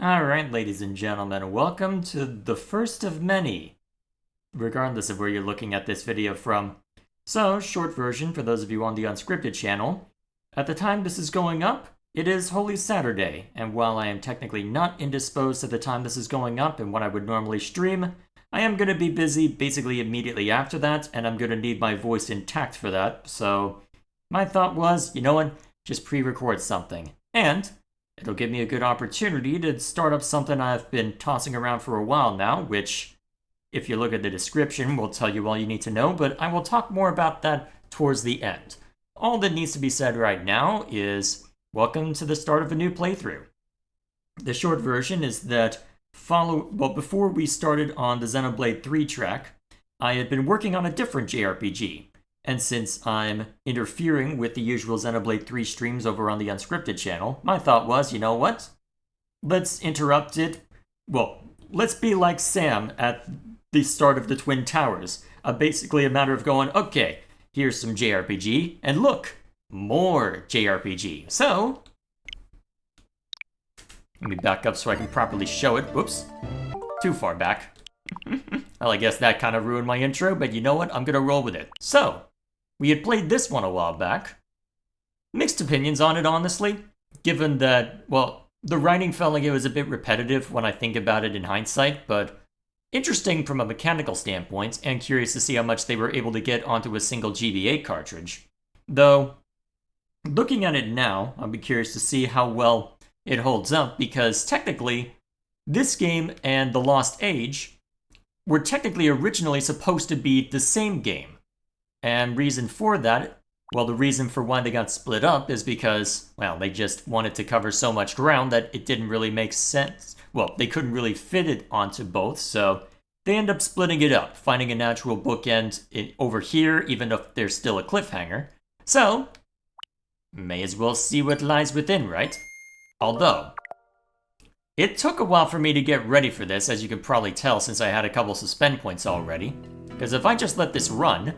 Alright, ladies and gentlemen, welcome to the first of many, regardless of where you're looking at this video from. So, short version for those of you on the Unscripted channel. At the time this is going up, it is Holy Saturday, and while I am technically not indisposed at the time this is going up and when I would normally stream, I am going to be busy basically immediately after that, and I'm going to need my voice intact for that, so my thought was, you know what, just pre-record something. And it'll give me a good opportunity to start up something I've been tossing around for a while now, which, if you look at the description, will tell you all you need to know, but I will talk more about that towards the end. All that needs to be said right now is, welcome to the start of a new playthrough. The short version is that before we started on the Xenoblade 3 track, I had been working on a different JRPG. And since I'm interfering with the usual Xenoblade 3 streams over on the Unscripted channel, my thought was, you know what? Let's interrupt it. Well, let's be like Sam at the start of the Twin Towers. Basically a matter of going, okay, here's some JRPG, and look, more JRPG. So, let me back up so I can properly show it. Whoops, too far back. Well, I guess that kind of ruined my intro, but you know what? I'm gonna roll with it. So, we had played this one a while back. Mixed opinions on it, honestly, given that, well, the writing felt like it was a bit repetitive when I think about it in hindsight, but interesting from a mechanical standpoint, and curious to see how much they were able to get onto a single GBA cartridge. Though, looking at it now, I'll be curious to see how well it holds up, because technically, this game and The Lost Age were technically originally supposed to be the same game. And reason for that, well, the reason for why they got split up is because, well, they just wanted to cover so much ground that it didn't really make sense. Well, they couldn't really fit it onto both, so they end up splitting it up, finding a natural bookend over here, even if there's still a cliffhanger. So, may as well see what lies within, right? Although, it took a while for me to get ready for this, as you can probably tell since I had a couple suspend points already. Because if I just let this run,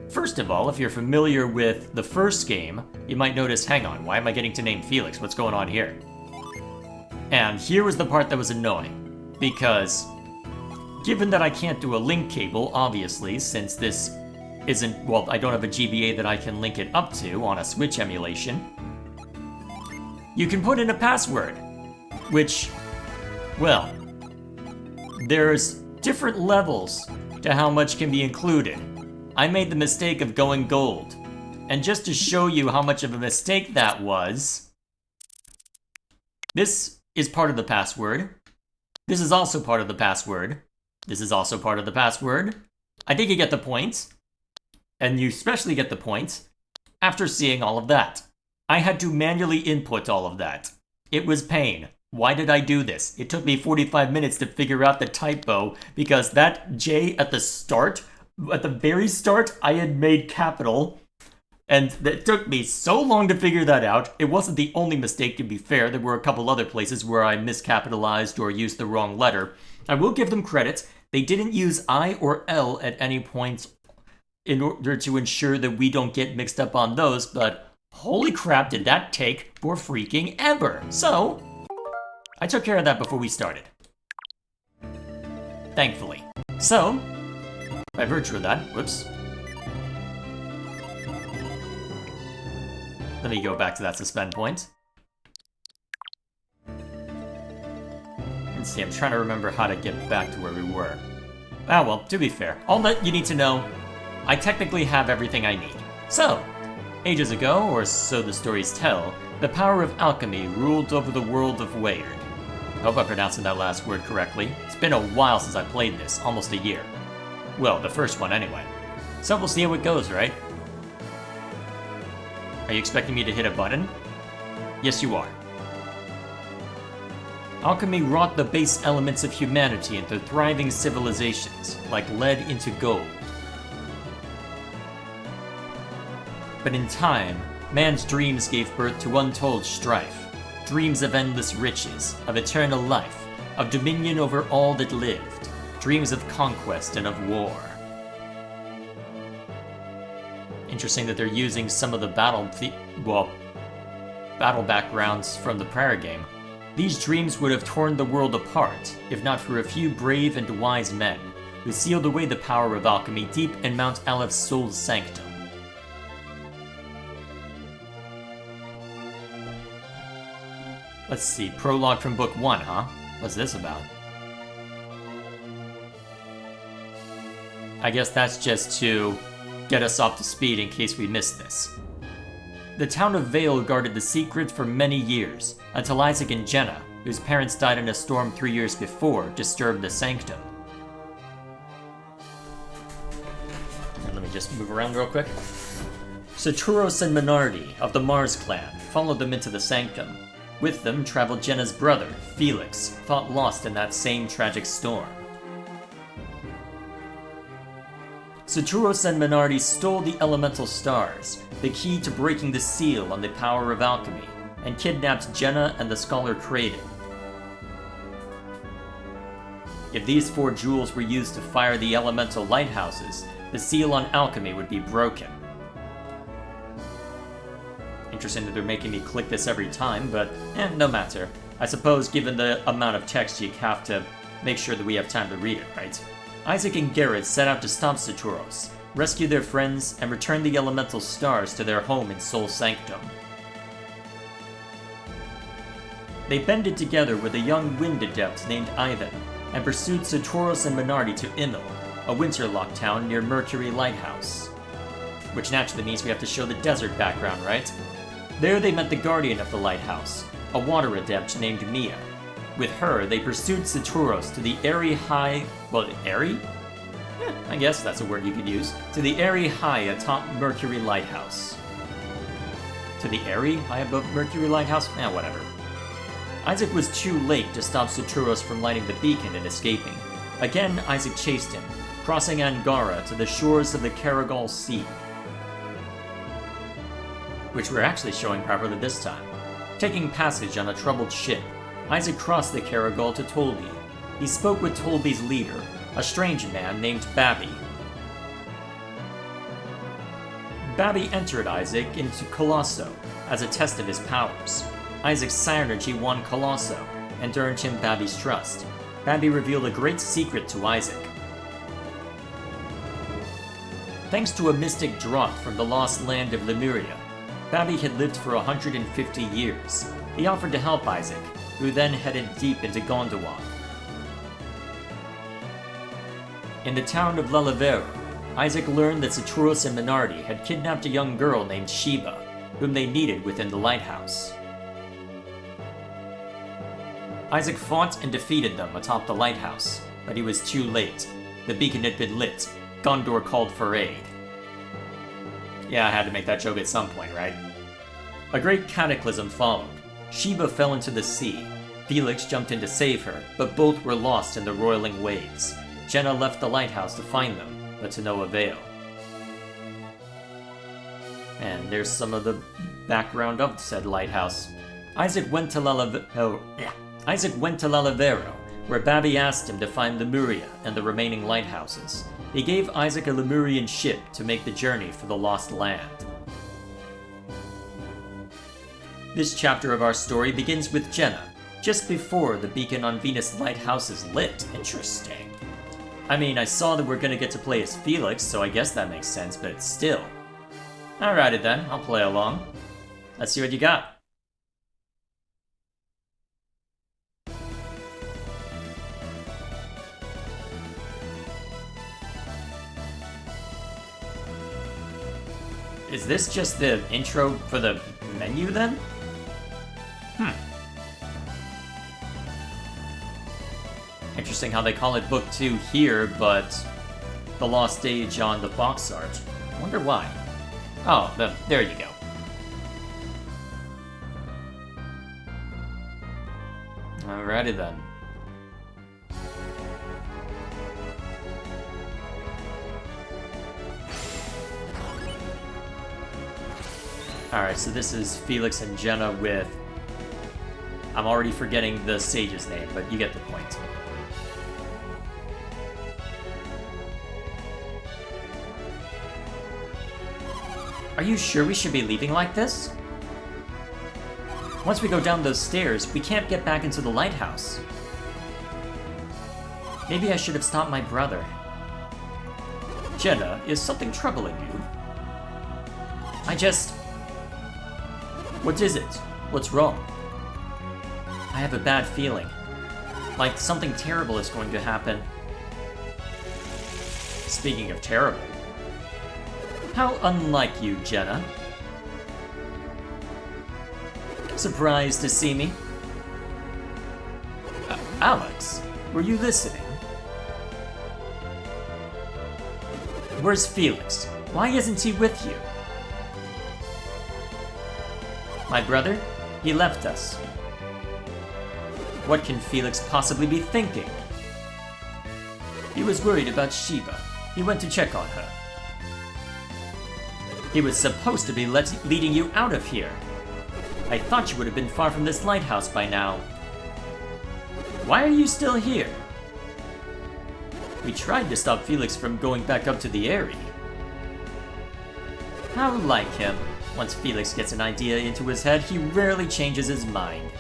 first of all, if you're familiar with the first game, you might notice, hang on, why am I getting to name Felix? What's going on here? And here was the part that was annoying, because given that I can't do a link cable, obviously, since this isn't, well, I don't have a GBA that I can link it up to on a Switch emulation, you can put in a password, which, well, there's different levels to how much can be included. I made the mistake of going gold. And just to show you how much of a mistake that was, this is part of the password. This is also part of the password. This is also part of the password. I think you get the point. And you especially get the point after seeing all of that. I had to manually input all of that. It was pain. Why did I do this? It took me 45 minutes to figure out the typo because that J at the start, at the very start, I had made capital, and it took me so long to figure that out. It wasn't the only mistake, to be fair. There were a couple other places where I miscapitalized or used the wrong letter. I will give them credit. They didn't use I or L at any point in order to ensure that we don't get mixed up on those, but holy crap, did that take for freaking ever. So, I took care of that before we started. Thankfully. So, by virtue of that, whoops. Let me go back to that suspend point. Let's see, I'm trying to remember how to get back to where we were. Ah well, to be fair, all that you need to know, I technically have everything I need. So, ages ago, or so the stories tell, the power of alchemy ruled over the world of Weyard. I hope I'm pronouncing that last word correctly. It's been a while since I played this, almost a year. Well, the first one anyway. So we'll see how it goes, right? Are you expecting me to hit a button? Yes, you are. Alchemy wrought the base elements of humanity into thriving civilizations, like lead into gold. But in time, man's dreams gave birth to untold strife. Dreams of endless riches, of eternal life, of dominion over all that lived. Dreams of conquest and of war. Interesting that they're using some of the battle backgrounds from the prior game. These dreams would have torn the world apart, if not for a few brave and wise men, who sealed away the power of alchemy deep in Mount Aleph's soul sanctum. Let's see, prologue from book 1, huh? What's this about? I guess that's just to get us up to speed in case we miss this. The town of Vale guarded the secret for many years, until Isaac and Jenna, whose parents died in a storm 3 years before, disturbed the sanctum. And let me just move around real quick. Saturos and Menardi of the Mars clan followed them into the sanctum. With them traveled Jenna's brother, Felix, thought lost in that same tragic storm. Saturos and Menardi stole the elemental stars, the key to breaking the seal on the power of alchemy, and kidnapped Jenna and the scholar Kraden. If these 4 jewels were used to fire the elemental lighthouses, the seal on alchemy would be broken. Interesting that they're making me click this every time, but no matter. I suppose given the amount of text, you have to make sure that we have time to read it, right? Isaac and Garrett set out to stop Saturos, rescue their friends, and return the elemental stars to their home in Soul Sanctum. They bended together with a young wind adept named Ivan, and pursued Saturos and Menardi to Immel, a winterlocked town near Mercury Lighthouse. Which naturally means we have to show the desert background, right? There they met the guardian of the lighthouse, a water adept named Mia. With her, they pursued Saturos to the airy high... well, airy? I guess that's a word you could use. To the airy high atop Mercury Lighthouse. To the airy high above Mercury Lighthouse? Whatever. Isaac was too late to stop Saturos from lighting the beacon and escaping. Again, Isaac chased him, crossing Angara to the shores of the Karagol Sea. Which we're actually showing properly this time. Taking passage on a troubled ship, Isaac crossed the Karagol to Tolbi. He spoke with Tolbi's leader, a strange man named Babby. Babby entered Isaac into Colosso as a test of his powers. Isaac's Psynergy won Colosso and earned him Babby's trust. Babby revealed a great secret to Isaac. Thanks to a mystic draught from the lost land of Lemuria, Babby had lived for 150 years. He offered to help Isaac, who then headed deep into Gondowar. In the town of Lelevero, Isaac learned that Saturos and Menardi had kidnapped a young girl named Sheba, whom they needed within the lighthouse. Isaac fought and defeated them atop the lighthouse, but he was too late. The beacon had been lit. Gondor called for aid. Yeah, I had to make that joke at some point, right? A great cataclysm followed. Sheba fell into the sea. Felix jumped in to save her, but both were lost in the roiling waves. Jenna left the lighthouse to find them, but to no avail. And there's some of the background of said lighthouse. Isaac went to Lelevero, where Babby asked him to find Lemuria and the remaining lighthouses. He gave Isaac a Lemurian ship to make the journey for the Lost Land. This chapter of our story begins with Jenna, just before the beacon on Venus Lighthouse is lit. Interesting. I mean, I saw that we're gonna get to play as Felix, so I guess that makes sense, but still. Alrighty then, I'll play along. Let's see what you got. Is this just the intro for the menu then? Interesting how they call it Book 2 here, but The Lost Age on the box art. I wonder why. Oh, there you go. Alrighty then. Alright, so this is Felix and Jenna with... I'm already forgetting the sage's name, but you get the point. Are you sure we should be leaving like this? Once we go down those stairs, we can't get back into the lighthouse. Maybe I should have stopped my brother. Jenna, is something troubling you? What is it? What's wrong? I have a bad feeling. Like something terrible is going to happen. Speaking of terrible. How unlike you, Jenna. Surprised to see me? Alex, were you listening? Where's Felix? Why isn't he with you? My brother? He left us. What can Felix possibly be thinking? He was worried about Sheba. He went to check on her. He was supposed to be leading you out of here. I thought you would have been far from this lighthouse by now. Why are you still here? We tried to stop Felix from going back up to the Eyrie. How like him. Once Felix gets an idea into his head, he rarely changes his mind.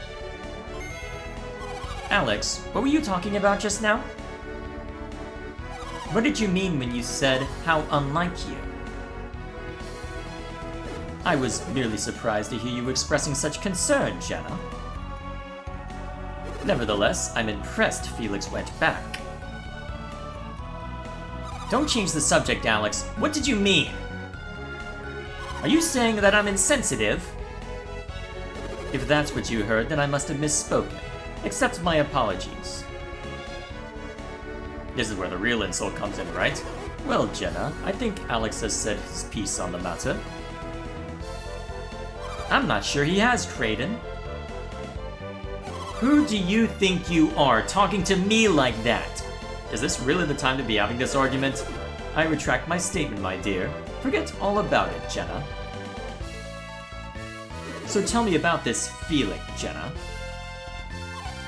Alex, what were you talking about just now? What did you mean when you said, how unlike you? I was merely surprised to hear you expressing such concern, Jenna. Nevertheless, I'm impressed Felix went back. Don't change the subject, Alex. What did you mean? Are you saying that I'm insensitive? If that's what you heard, then I must have misspoken. Accept my apologies. This is where the real insult comes in, right? Well, Jenna, I think Alex has said his piece on the matter. I'm not sure he has, Kraden. Who do you think you are, talking to me like that? Is this really the time to be having this argument? I retract my statement, my dear. Forget all about it, Jenna. So tell me about this feeling, Jenna.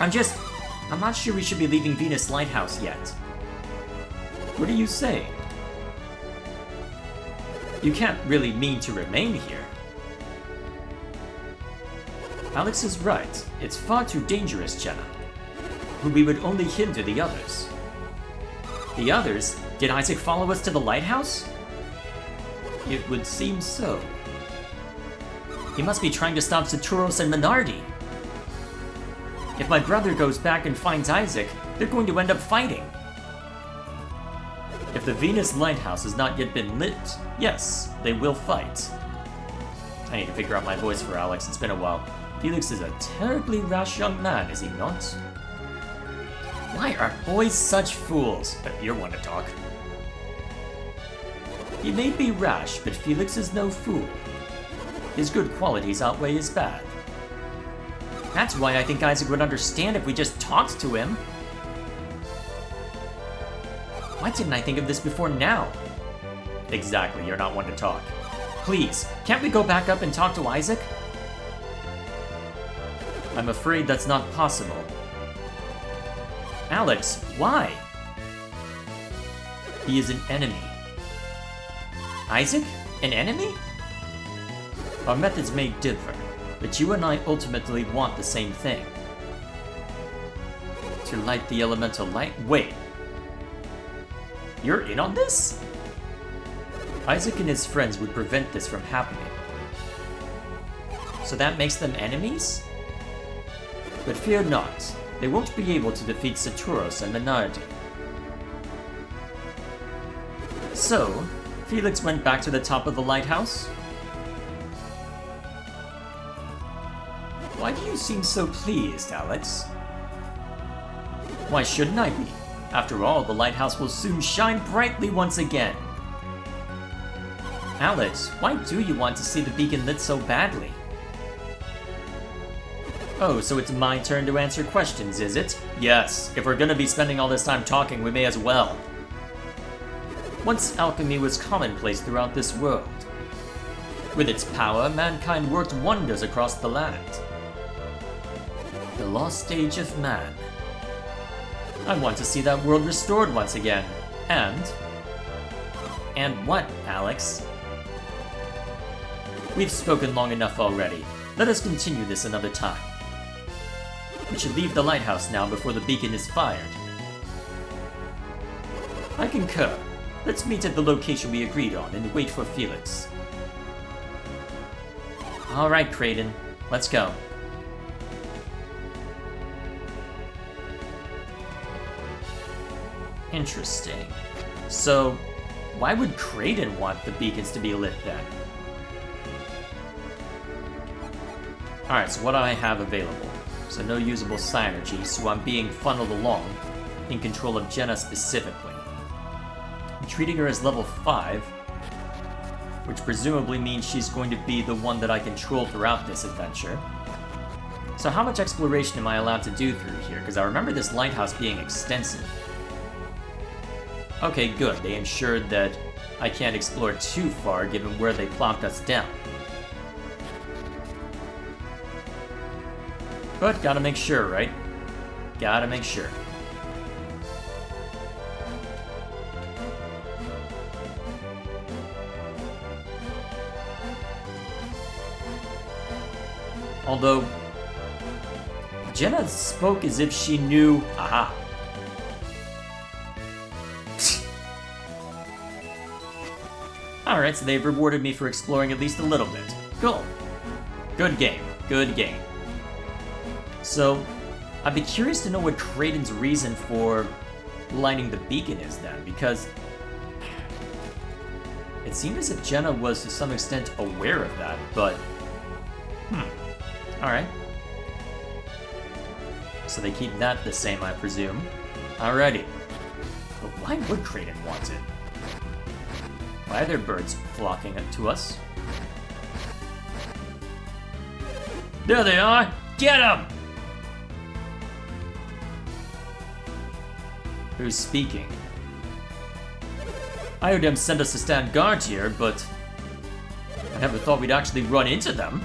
I'm not sure we should be leaving Venus Lighthouse yet. What are you saying? You can't really mean to remain here. Alex is right. It's far too dangerous, Jenna. We would only hinder the others. The others? Did Isaac follow us to the lighthouse? It would seem so. He must be trying to stop Saturos and Menardi. If my brother goes back and finds Isaac, they're going to end up fighting. If the Venus Lighthouse has not yet been lit, yes, they will fight. I need to figure out my voice for Alex, it's been a while. Felix is a terribly rash young man, is he not? Why are boys such fools? But you're one to talk. He may be rash, but Felix is no fool. His good qualities outweigh his bad. That's why I think Isaac would understand if we just talked to him. Why didn't I think of this before now? Exactly, you're not one to talk. Please, can't we go back up and talk to Isaac? I'm afraid that's not possible. Alex, why? He is an enemy. Isaac? An enemy? Our methods may differ, but you and I ultimately want the same thing. To light the elemental light? Wait. You're in on this? Isaac and his friends would prevent this from happening. So that makes them enemies? But fear not, they won't be able to defeat Saturos and Menardi. So, Felix went back to the top of the lighthouse? Why do you seem so pleased, Alex? Why shouldn't I be? After all, the lighthouse will soon shine brightly once again. Alex, why do you want to see the beacon lit so badly? Oh, so it's my turn to answer questions, is it? Yes, if we're gonna be spending all this time talking, we may as well. Once alchemy was commonplace throughout this world. With its power, mankind worked wonders across the land. The lost age of man. I want to see that world restored once again. And what, Alex? We've spoken long enough already. Let us continue this another time. We should leave the lighthouse now before the beacon is fired. I concur. Let's meet at the location we agreed on and wait for Felix. Alright, Kraden. Let's go. Interesting. So, why would Kraden want the beacons to be lit then? Alright, so what do I have available? So no usable Psynergy, so I'm being funneled along in control of Jenna specifically. I'm treating her as level 5, which presumably means she's going to be the one that I control throughout this adventure. So how much exploration am I allowed to do through here? Because I remember this lighthouse being extensive. Okay, good. They ensured that I can't explore too far given where they plopped us down. But gotta make sure, right? Gotta make sure. Although, Jenna spoke as if she knew... Aha! Alright, so they've rewarded me for exploring at least a little bit. Cool. Good game. Good game. So, I'd be curious to know what Kraden's reason for lighting the beacon is then, because it seemed as if Jenna was to some extent aware of that, but... Alright. So they keep that the same, I presume. Alrighty. But why would Kraden want it? Why are there birds flocking to us? There they are! Get them! Who's speaking? Iodem sent us to stand guard here, but I never thought we'd actually run into them.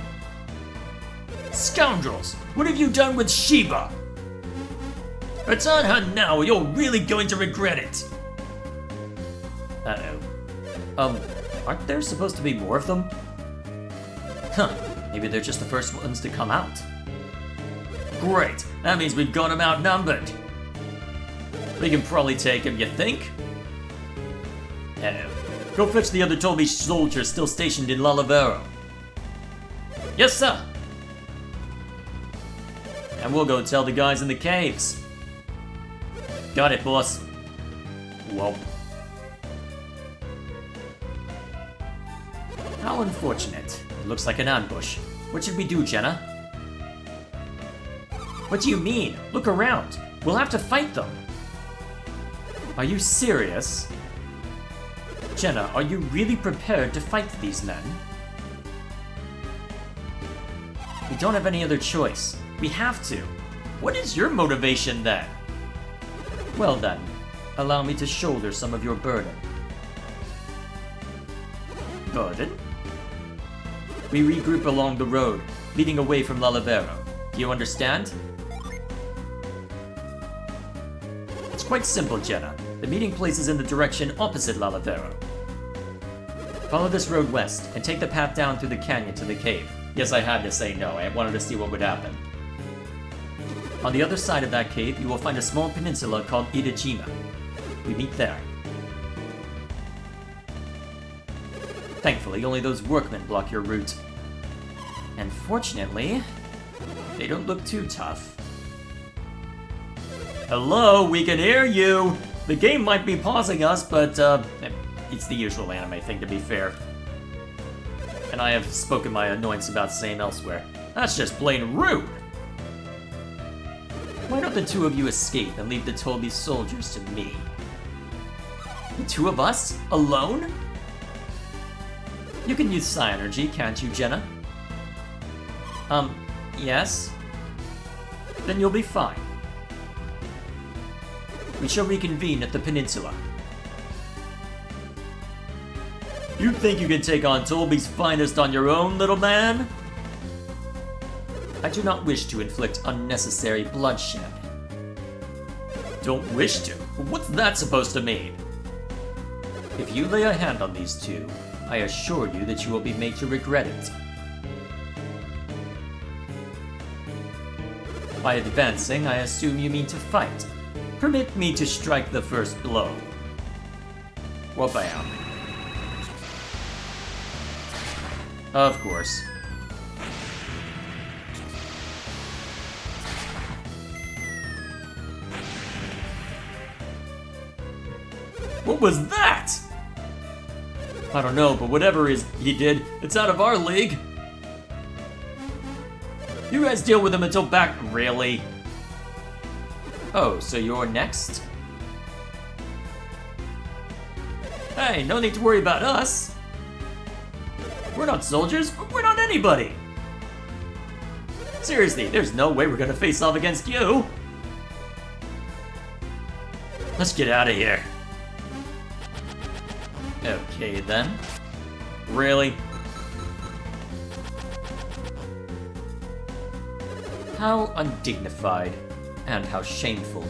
Scoundrels! What have you done with Sheba? It's on her now, or you're really going to regret it! Uh-oh. Aren't there supposed to be more of them? Huh, maybe they're just the first ones to come out. Great, that means we've got them outnumbered. We can probably take him, you think? Uh-oh. Go fetch the other Tolby soldiers still stationed in Lalavero. Yes, sir! And we'll go tell the guys in the caves. Got it, boss. Whoop. How unfortunate. It looks like an ambush. What should we do, Jenna? What do you mean? Look around. We'll have to fight them. Are you serious? Jenna, are you really prepared to fight these men? We don't have any other choice. We have to. What is your motivation then? Well then, allow me to shoulder some of your burden. Burden? We regroup along the road, leading away from Lalavero. Do you understand? It's quite simple, Jenna. The meeting place is in the direction opposite Lalavero. Follow this road west, and take the path down through the canyon to the cave. Yes, I had to say no. I wanted to see what would happen. On the other side of that cave, you will find a small peninsula called Idajima. We meet there. Thankfully, only those workmen block your route. And fortunately, they don't look too tough. Hello, we can hear you! The game might be pausing us, but, it's the usual anime thing, to be fair. And I have spoken my annoyance about same elsewhere. That's just plain rude! Why don't the two of you escape and leave the Tolby soldiers to me? The two of us? Alone? You can use Psynergy, can't you, Jenna? Yes? Then you'll be fine. We shall reconvene at the peninsula. You think you can take on Tolby's finest on your own, little man? I do not wish to inflict unnecessary bloodshed. Don't wish to? What's that supposed to mean? If you lay a hand on these two, I assure you that you will be made to regret it. By advancing, I assume you mean to fight. Permit me to strike the first blow. Well, bam. Of course. What was that? I don't know, but whatever he did, it's out of our league. You guys deal with him until back. Really? Oh, so you're next? Hey, no need to worry about us. We're not soldiers, we're not anybody. Seriously, there's no way we're gonna face off against you. Let's get out of here. Okay then. Really? How undignified, and how shameful.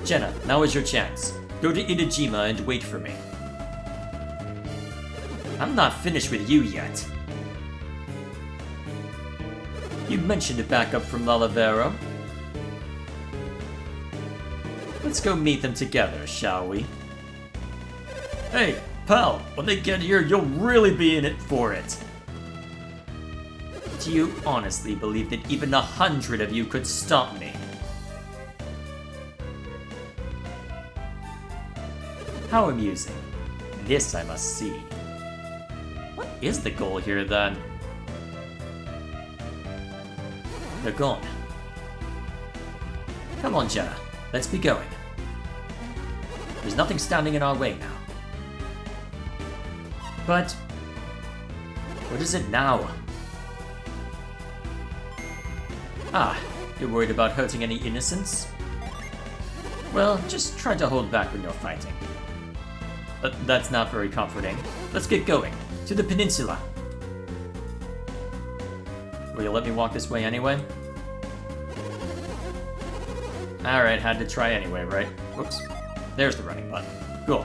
Jenna, now is your chance. Go to Itajima and wait for me. I'm not finished with you yet. You mentioned a backup from Lalavero. Let's go meet them together, shall we? Hey, pal, when they get here, you'll really be in it for it. Do you honestly believe that even 100 of you could stop me? How amusing. This I must see. What is the goal here, then? They're gone. Come on, Jenna. Let's be going. There's nothing standing in our way now. But what is it now? Ah, you're worried about hurting any innocents? Well, just try to hold back when you're fighting. That's not very comforting. Let's get going. To the peninsula. Will you let me walk this way anyway? Alright, had to try anyway, right? Whoops. There's the running button. Cool.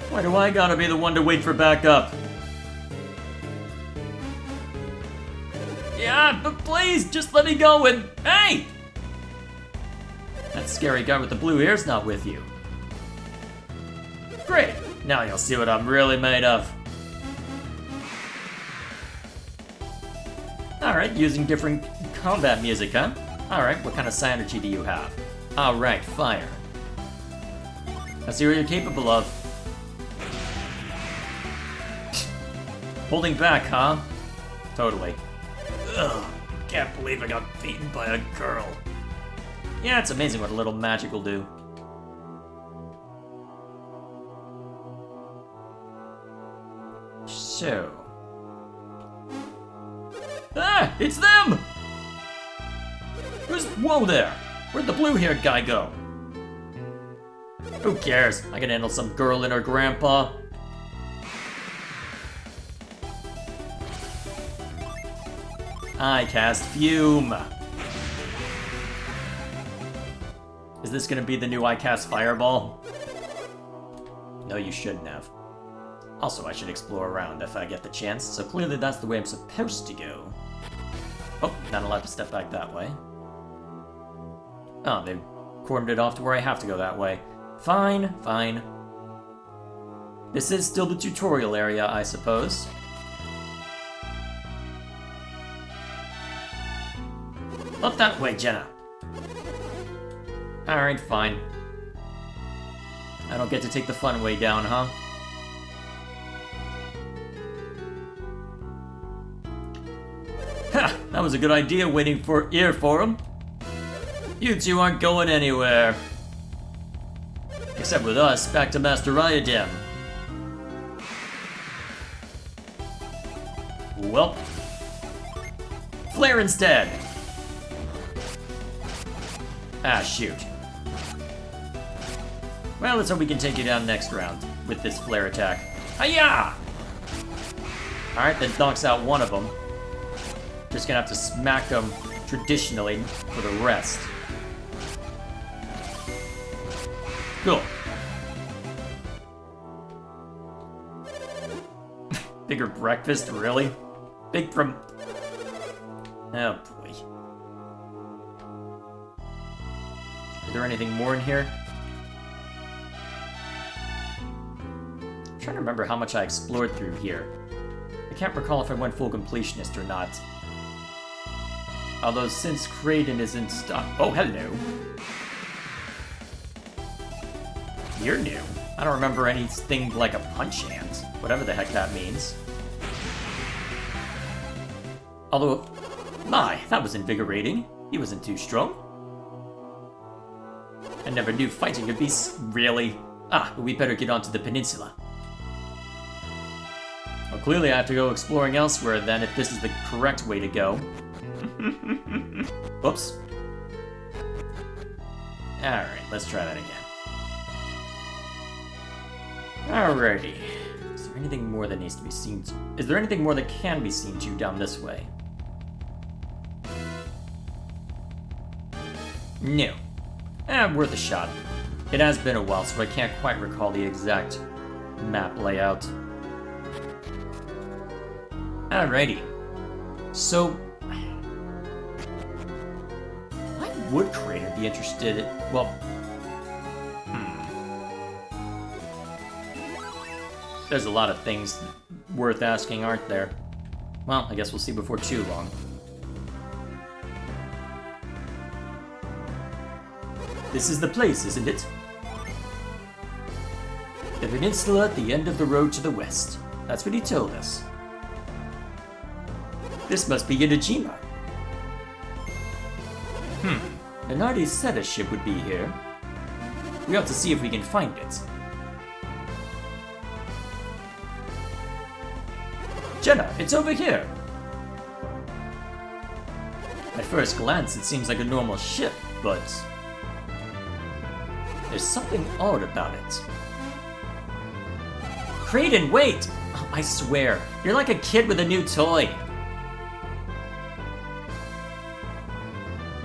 Why do I gotta be the one to wait for backup? Yeah, but please, just let me go and... Hey! That scary guy with the blue hair's not with you. Great! Now you'll see what I'm really made of. Alright, using different combat music, huh? Alright, what kind of synergy do you have? Alright, fire. Let's see what you're capable of. Holding back, huh? Totally. Ugh, can't believe I got beaten by a girl. Yeah, it's amazing what a little magic will do. So... Ah! It's them! Whoa there! Where'd the blue-haired guy go? Who cares? I can handle some girl and her grandpa. I cast Fume. Is this gonna be the new I cast Fireball? No, you shouldn't have. Also, I should explore around if I get the chance, so clearly that's the way I'm supposed to go. Oh, not allowed to step back that way. Oh, they cordoned it off to where I have to go that way. Fine, fine. This is still the tutorial area, I suppose. Up that way, Jenna. Alright, fine. I don't get to take the fun way down, huh? Ha! That was a good idea, waiting for him. You two aren't going anywhere. Except with us, back to Master Iadem. Well. Flare instead! Ah, shoot. Well, let's hope we can take you down next round with this flare attack. Hiya! Alright, that knocks out one of them. Just gonna have to smack them traditionally for the rest. Cool. Bigger breakfast, really? Big prom... Oh boy. Is there anything more in here? I'm trying to remember how much I explored through here. I can't recall if I went full completionist or not. Although since Kraden isn't oh, hello. You're new. I don't remember anything like a punch hand, whatever the heck that means. Although, my, that was invigorating. He wasn't too strong. I never knew fighting could be really. But we better get onto the peninsula. Well, clearly I have to go exploring elsewhere then if this is the correct way to go. Oops. Alright, let's try that again. Alrighty. Is there anything more that needs to be seen to? Is there anything more that can be seen to down this way? No. Worth a shot. It has been a while, so I can't quite recall the exact map layout. Alrighty. So, why would Kraden be interested in, well, There's a lot of things worth asking, aren't there? Well, I guess we'll see before too long. This is the place, isn't it? The peninsula at the end of the road to the west. That's what he told us. This must be Yonejima. Minardi said a ship would be here. We ought to see if we can find it. Jenna, it's over here! At first glance, it seems like a normal ship, but there's something odd about it. Kraden, wait! Oh, I swear, you're like a kid with a new toy.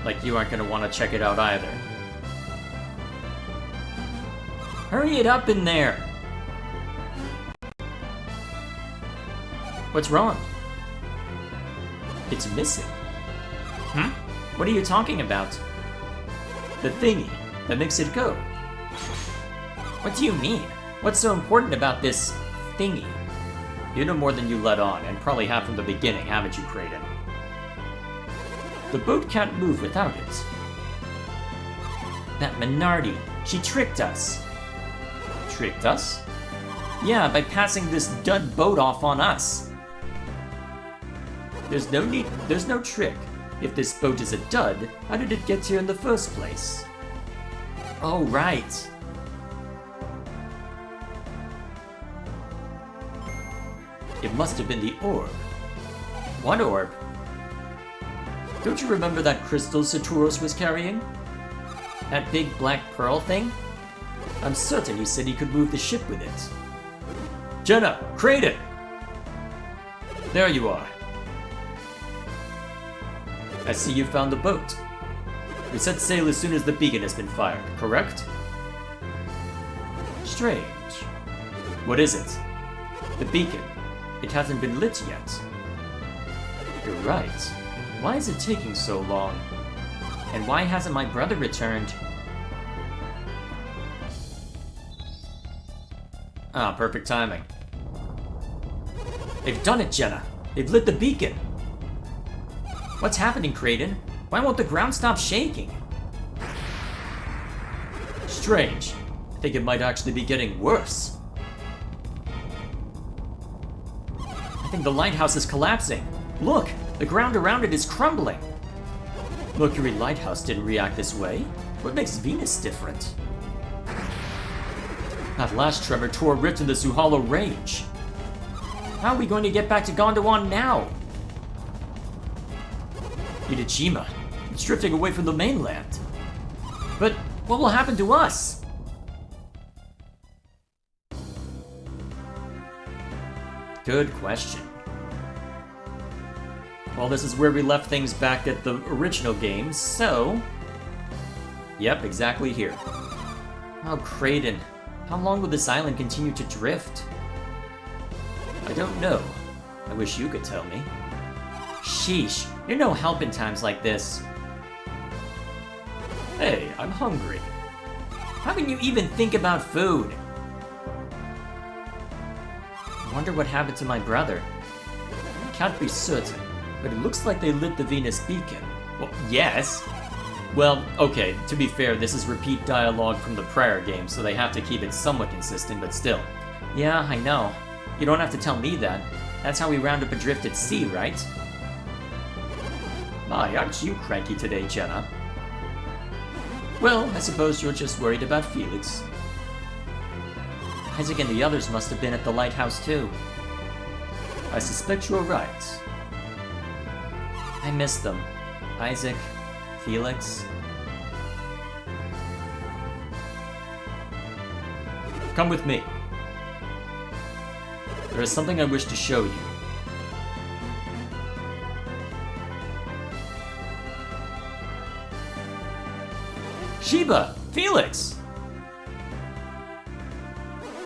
Like you aren't gonna want to check it out either. Hurry it up in there! What's wrong? It's missing. What are you talking about? The thingy that makes it go. What do you mean? What's so important about this thingy? You know more than you let on, and probably have from the beginning, haven't you, Kraden? The boat can't move without it. That Minardi, she tricked us. Tricked us? Yeah, by passing this dud boat off on us. There's no trick. If this boat is a dud, how did it get here in the first place? Oh, right. It must have been the orb. What orb? Don't you remember that crystal Saturos was carrying? That big black pearl thing? I'm certain he said he could move the ship with it. Jenna, Kraden! There you are. I see you found the boat. We set sail as soon as the beacon has been fired, correct? Strange. What is it? The beacon. It hasn't been lit yet. You're right. Why is it taking so long? And why hasn't my brother returned? Ah, perfect timing. They've done it, Jenna! They've lit the beacon! What's happening, Kraden? Why won't the ground stop shaking? Strange. I think it might actually be getting worse. I think the lighthouse is collapsing. Look! The ground around it is crumbling! Mercury Lighthouse didn't react this way. What makes Venus different? That last tremor tore a rift in the Zuhalo Range. How are we going to get back to Gondwan now? Yonejima, it's drifting away from the mainland. But what will happen to us? Good question. Well, this is where we left things back at the original game, so... Yep, exactly here. Oh, Kraden. How long will this island continue to drift? I don't know. I wish you could tell me. Sheesh, you're no help in times like this. Hey, I'm hungry. How can you even think about food? I wonder what happened to my brother. Can't be certain, but it looks like they lit the Venus beacon. Well, yes. Well, okay, to be fair, this is repeat dialogue from the prior game, so they have to keep it somewhat consistent, but still. Yeah, I know. You don't have to tell me that. That's how we round up adrift at sea, right? My, aren't you cranky today, Jenna? Well, I suppose you're just worried about Felix. Isaac and the others must have been at the lighthouse too. I suspect you're right. I miss them. Isaac, Felix. Come with me. There is something I wish to show you. Sheba! Felix!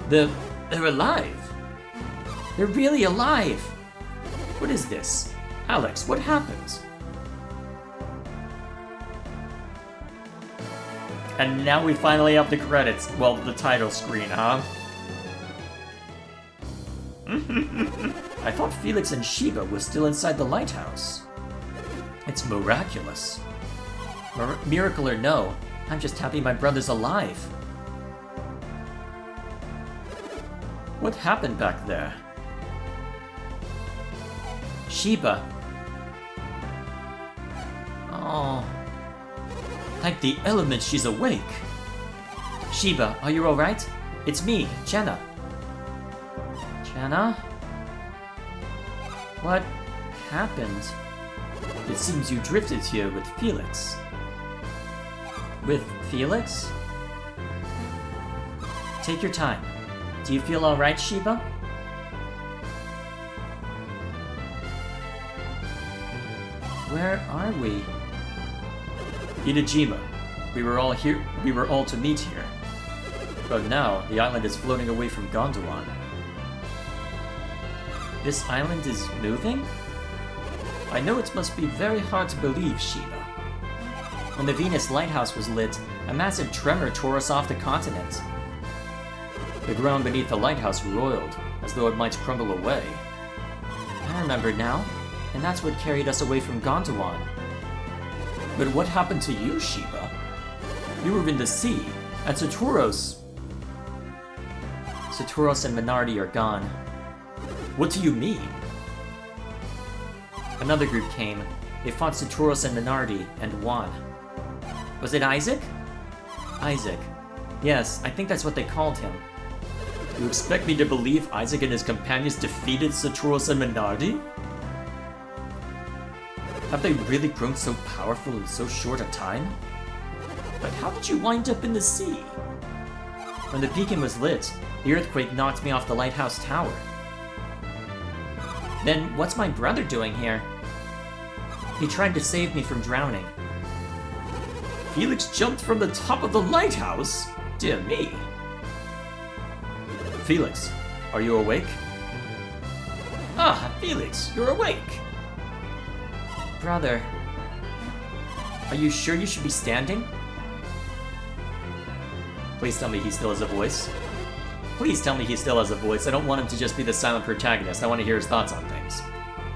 They're alive! They're really alive! What is this? Alex, what happened? And now we finally have the credits. Well, the title screen, huh? I thought Felix and Sheba were still inside the lighthouse. It's miraculous. Miracle or no, I'm just happy my brother's alive. What happened back there? Sheba. Oh. Thank the elements she's awake. Sheba, are you alright? It's me, Jenna. Jenna? What happened? It seems you drifted here with Felix. With Felix? Take your time. Do you feel alright, Sheba? Where are we? Inajima. We were all to meet here. But now, the island is floating away from Gondwan. This island is moving? I know it must be very hard to believe, Sheba. When the Venus lighthouse was lit, a massive tremor tore us off the continent. The ground beneath the lighthouse roiled, as though it might crumble away. I remember now, and that's what carried us away from Gondwan. But what happened to you, Sheba? You were in the sea, and Saturos and Minardi are gone. What do you mean? Another group came. They fought Saturos and Minardi, and won. Was it Isaac? Isaac. Yes, I think that's what they called him. You expect me to believe Isaac and his companions defeated Saturos and Minardi? Have they really grown so powerful in so short a time? But how did you wind up in the sea? When the beacon was lit, the earthquake knocked me off the lighthouse tower. Then what's my brother doing here? He tried to save me from drowning. Felix jumped from the top of the lighthouse? Dear me. Felix, are you awake? Ah, Felix, you're awake. Brother, are you sure you should be standing? Please tell me he still has a voice. Please tell me he still has a voice. I don't want him to just be the silent protagonist. I want to hear his thoughts on things.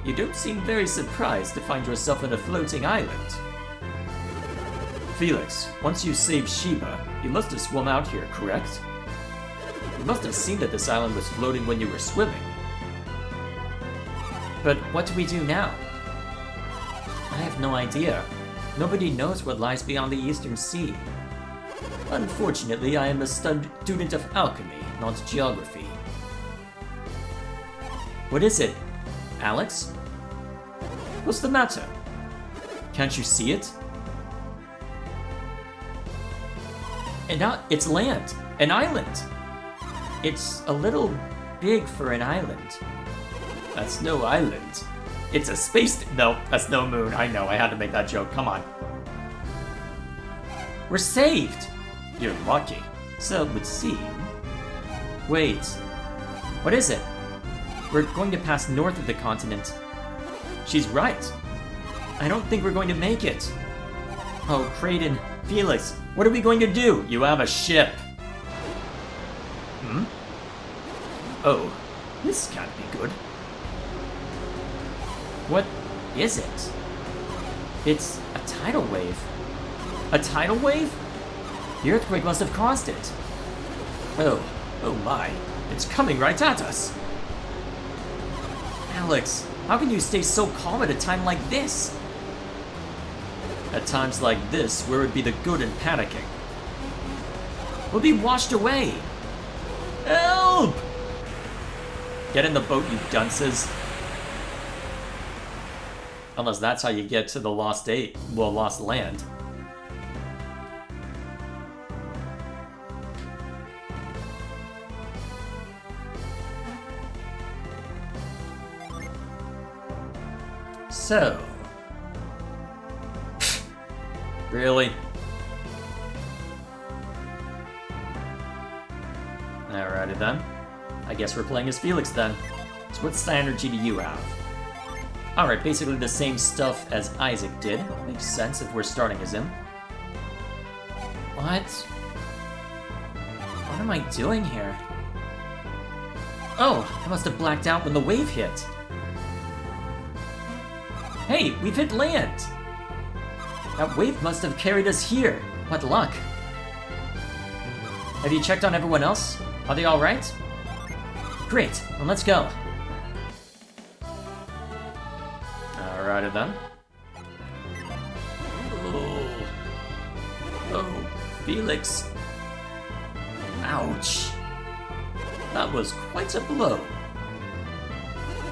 You don't seem very surprised to find yourself in a floating island. Felix, once you saved Sheba, you must have swum out here, correct? You must have seen that this island was floating when you were swimming. But what do we do now? I have no idea. Nobody knows what lies beyond the Eastern Sea. Unfortunately, I am a student of alchemy, not geography. What is it? Alex? What's the matter? Can't you see it? It's land. An island. It's a little big for an island. That's no island. It's a space... No, that's no moon. I know, I had to make that joke. Come on. We're saved! You're lucky. So it would seem. Wait. What is it? We're going to pass north of the continent. She's right. I don't think we're going to make it. Oh, Kraden, Felix, what are we going to do? You have a ship. Hmm? Oh, this can't be good. What is it? It's a tidal wave. A tidal wave? The earthquake must have caused it. Oh my. It's coming right at us. Alex, how can you stay so calm at a time like this? At times like this, where would be the good in panicking? We'll be washed away. Help! Get in the boat, you dunces. Unless that's how you get to the lost land. So... Really? Alrighty then. I guess we're playing as Felix then. So what synergy do you have? Alright, basically the same stuff as Isaac did. Makes sense if we're starting as him. What? What am I doing here? Oh, I must have blacked out when the wave hit. Hey, we've hit land! That wave must have carried us here. What luck. Have you checked on everyone else? Are they alright? Great, well let's go. Alrighty then. Oh, Felix. Ouch. That was quite a blow.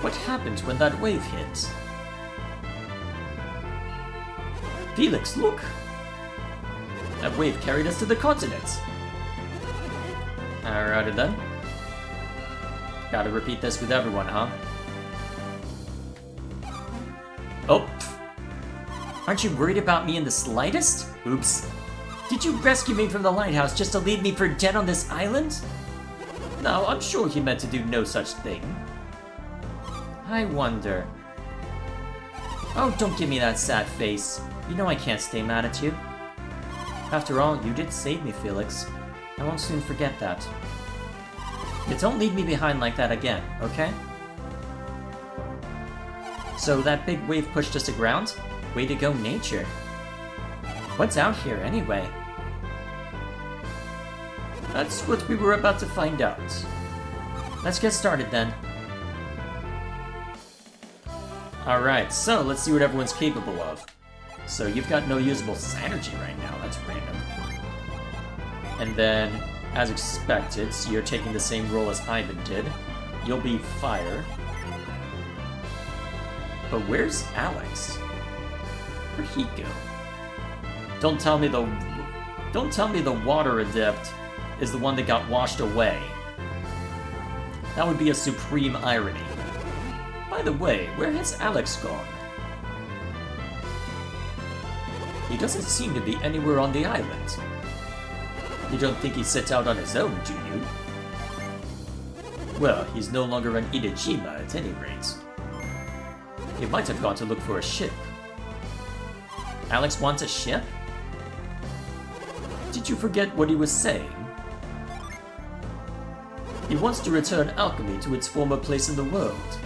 What happened when that wave hit? Felix, look! That wave carried us to the continent. Alrighty then. Gotta repeat this with everyone, huh? Oh! Aren't you worried about me in the slightest? Oops. Did you rescue me from the lighthouse just to leave me for dead on this island? No, I'm sure he meant to do no such thing. I wonder... Oh, don't give me that sad face. You know I can't stay mad at you. After all, you did save me, Felix. I won't soon forget that. But don't leave me behind like that again, okay? So that big wave pushed us aground? Way to go, nature. What's out here, anyway? That's what we were about to find out. Let's get started, then. Alright, so let's see what everyone's capable of. So you've got no usable synergy right now, that's random. And then, as expected, so you're taking the same role as Ivan did. You'll be fire. But where's Alex? Where'd he go? Don't tell me the water adept is the one that got washed away. That would be a supreme irony. By the way, where has Alex gone? He doesn't seem to be anywhere on the island. You don't think he sets out on his own, do you? Well, he's no longer on Idejima at any rate. He might have gone to look for a ship. Alex wants a ship? Did you forget what he was saying? He wants to return alchemy to its former place in the world.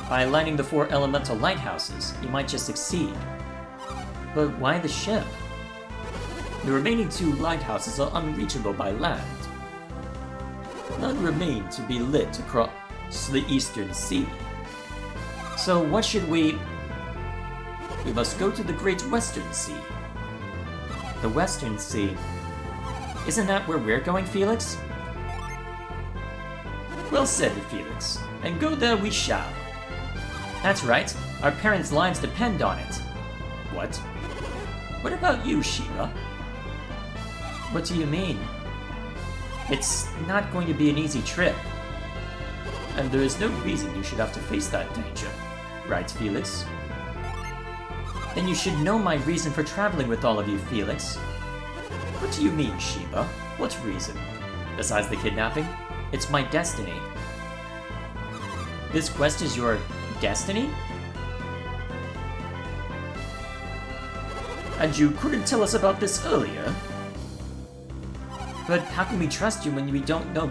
By aligning the 4 elemental lighthouses, he might just succeed. But why the ship? The remaining 2 lighthouses are unreachable by land. None remain to be lit across the Eastern Sea. So what should we... We must go to the Great Western Sea. The Western Sea. Isn't that where we're going, Felix? Well said, Felix. And go there we shall. That's right. Our parents' lives depend on it. What? What about you, Sheba? What do you mean? It's not going to be an easy trip. And there is no reason you should have to face that danger. Right, Felix? Then you should know my reason for traveling with all of you, Felix. What do you mean, Sheba? What reason? Besides the kidnapping? It's my destiny. This quest is your destiny? And you couldn't tell us about this earlier? But how can we trust you when we don't know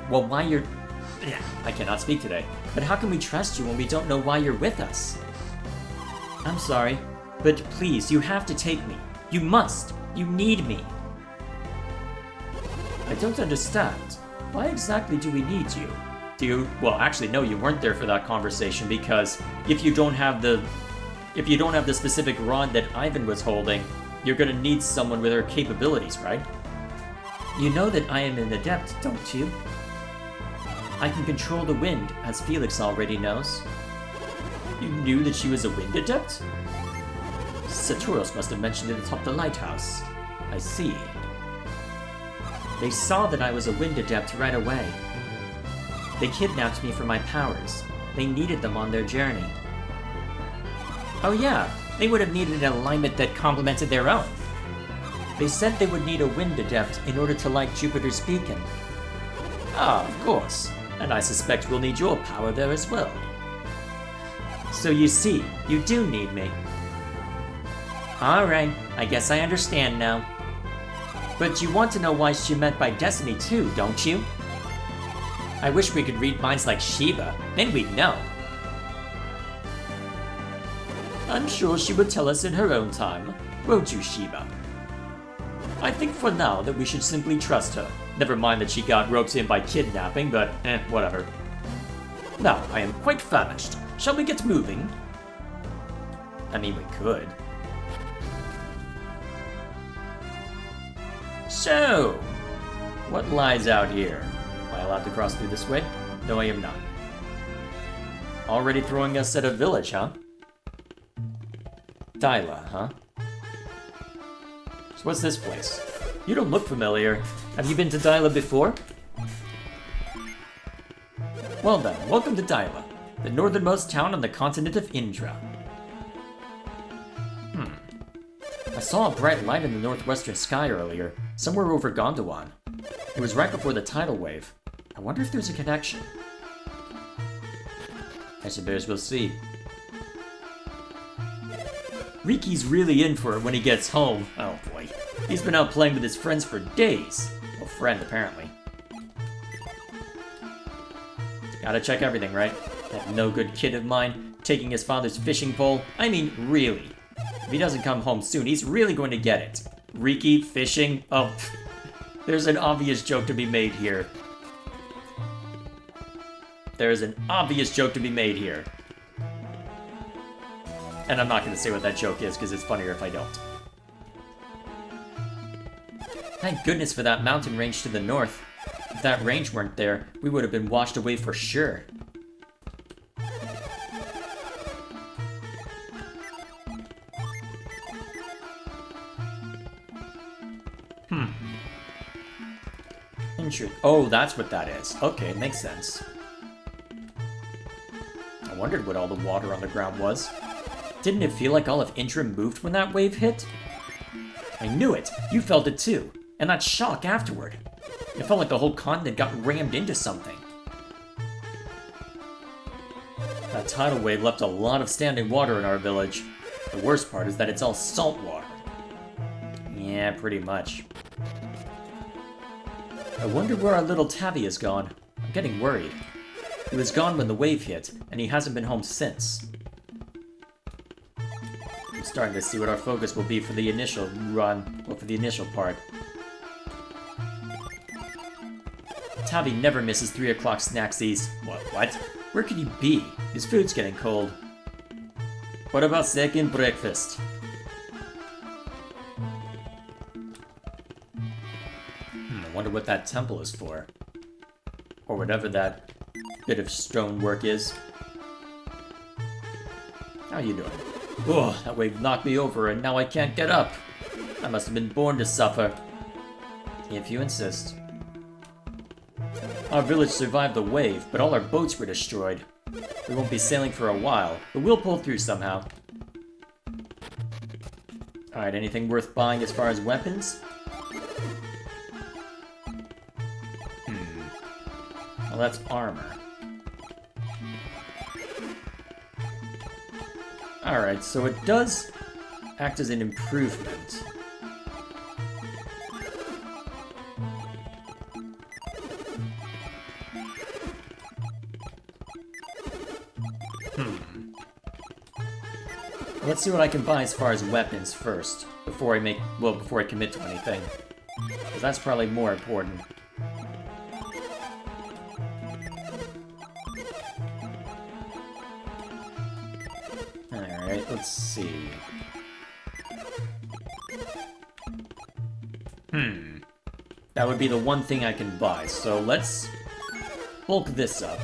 why you're... Yeah, I cannot speak today. But how can we trust you when we don't know why you're with us? I'm sorry, but please, you have to take me. You must. You need me. I don't understand. Why exactly do we need you? Well, actually, no, you weren't there for that conversation because if you don't have the specific rod that Ivan was holding, you're gonna need someone with her capabilities, right? You know that I am an adept, don't you? I can control the wind, as Felix already knows. You knew that she was a wind adept? Saturos must have mentioned it atop the lighthouse. I see. They saw that I was a wind adept right away. They kidnapped me for my powers. They needed them on their journey. Oh yeah, they would have needed an alignment that complemented their own. They said they would need a wind adept in order to light Jupiter's beacon. Ah, of course. And I suspect we'll need your power there as well. So you see, you do need me. Alright, I guess I understand now. But you want to know why she meant by destiny too, don't you? I wish we could read minds like Shiba, then we'd know. I'm sure she would tell us in her own time, won't you, Shiba? I think for now that we should simply trust her. Never mind that she got roped in by kidnapping, but whatever. Now, I am quite famished. Shall we get moving? I mean, we could. So, what lies out here? Am I allowed to cross through this way? No, I am not. Already throwing us at a village, huh? Dyla, huh? So what's this place? You don't look familiar. Have you been to Dyla before? Well then, welcome to Dyla, the northernmost town on the continent of Indra. I saw a bright light in the northwestern sky earlier, somewhere over Gondwan. It was right before the tidal wave. I wonder if there's a connection. I suppose we'll see. Riki's really in for it when he gets home. Oh boy. He's been out playing with his friends for days. Well, friend, apparently. Gotta check everything, right? That no-good kid of mine, taking his father's fishing pole. I mean, really. If he doesn't come home soon, he's really going to get it. Riki, fishing? Oh, there's an obvious joke to be made here. There's an obvious joke to be made here. And I'm not going to say what that joke is, because it's funnier if I don't. Thank goodness for that mountain range to the north. If that range weren't there, we would have been washed away for sure. Oh, that's what that is. Okay, makes sense. I wondered what all the water on the ground was. Didn't it feel like all of Indra moved when that wave hit? I knew it! You felt it too! And that shock afterward! It felt like the whole continent got rammed into something. That tidal wave left a lot of standing water in our village. The worst part is that it's all salt water. Yeah, pretty much. I wonder where our little Tavi has gone. I'm getting worried. He was gone when the wave hit, and he hasn't been home since. I'm starting to see what our focus will be for the initial run, or for the initial part. Tavi never misses 3 o'clock snacksies. What? Where could he be? His food's getting cold. What about second breakfast? I wonder what that temple is for. Or whatever that bit of stonework is. How you doing? Oh, that wave knocked me over and now I can't get up. I must have been born to suffer. If you insist. Our village survived the wave, but all our boats were destroyed. We won't be sailing for a while, but we'll pull through somehow. Alright, anything worth buying as far as weapons? Well, that's armor. Alright, so it does act as an improvement. Let's see what I can buy as far as weapons first, before I commit to anything. Because that's probably more important. Alright, let's see. That would be the one thing I can buy, so let's bulk this up.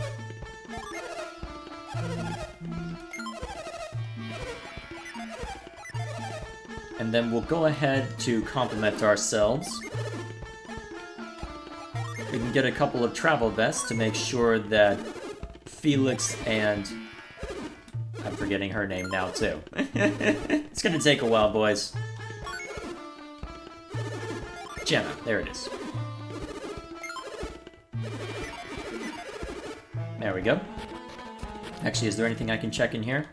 And then we'll go ahead to compliment ourselves. We can get a couple of travel vests to make sure that Felix and... I'm forgetting her name now, too. It's gonna take a while, boys. Jenna, there it is. There we go. Actually, is there anything I can check in here?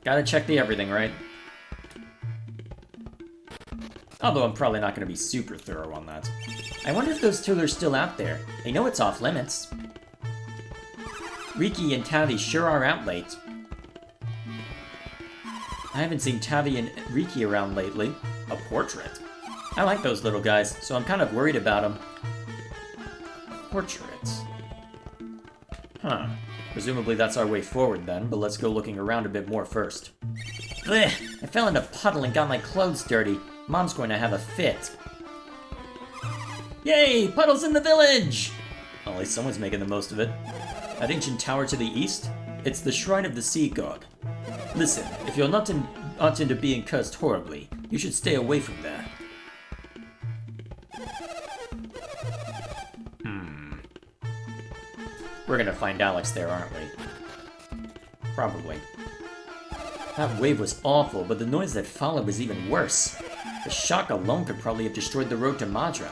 Gotta check the everything, right? Although I'm probably not gonna be super thorough on that. I wonder if those two are still out there. They know it's off limits. Riki and Tavi sure are out late. I haven't seen Tavi and Riki around lately. A portrait. I like those little guys, so I'm kind of worried about them. Portraits. Huh. Presumably that's our way forward then, but let's go looking around a bit more first. Blech! I fell in a puddle and got my clothes dirty. Mom's going to have a fit. Yay! Puddles in the village! Well, at least someone's making the most of it. That ancient tower to the east? It's the Shrine of the Sea God. Listen, if you're not into being cursed horribly, you should stay away from there. We're gonna find Alex there, aren't we? Probably. That wave was awful, but the noise that followed was even worse. The shock alone could probably have destroyed the road to Madra.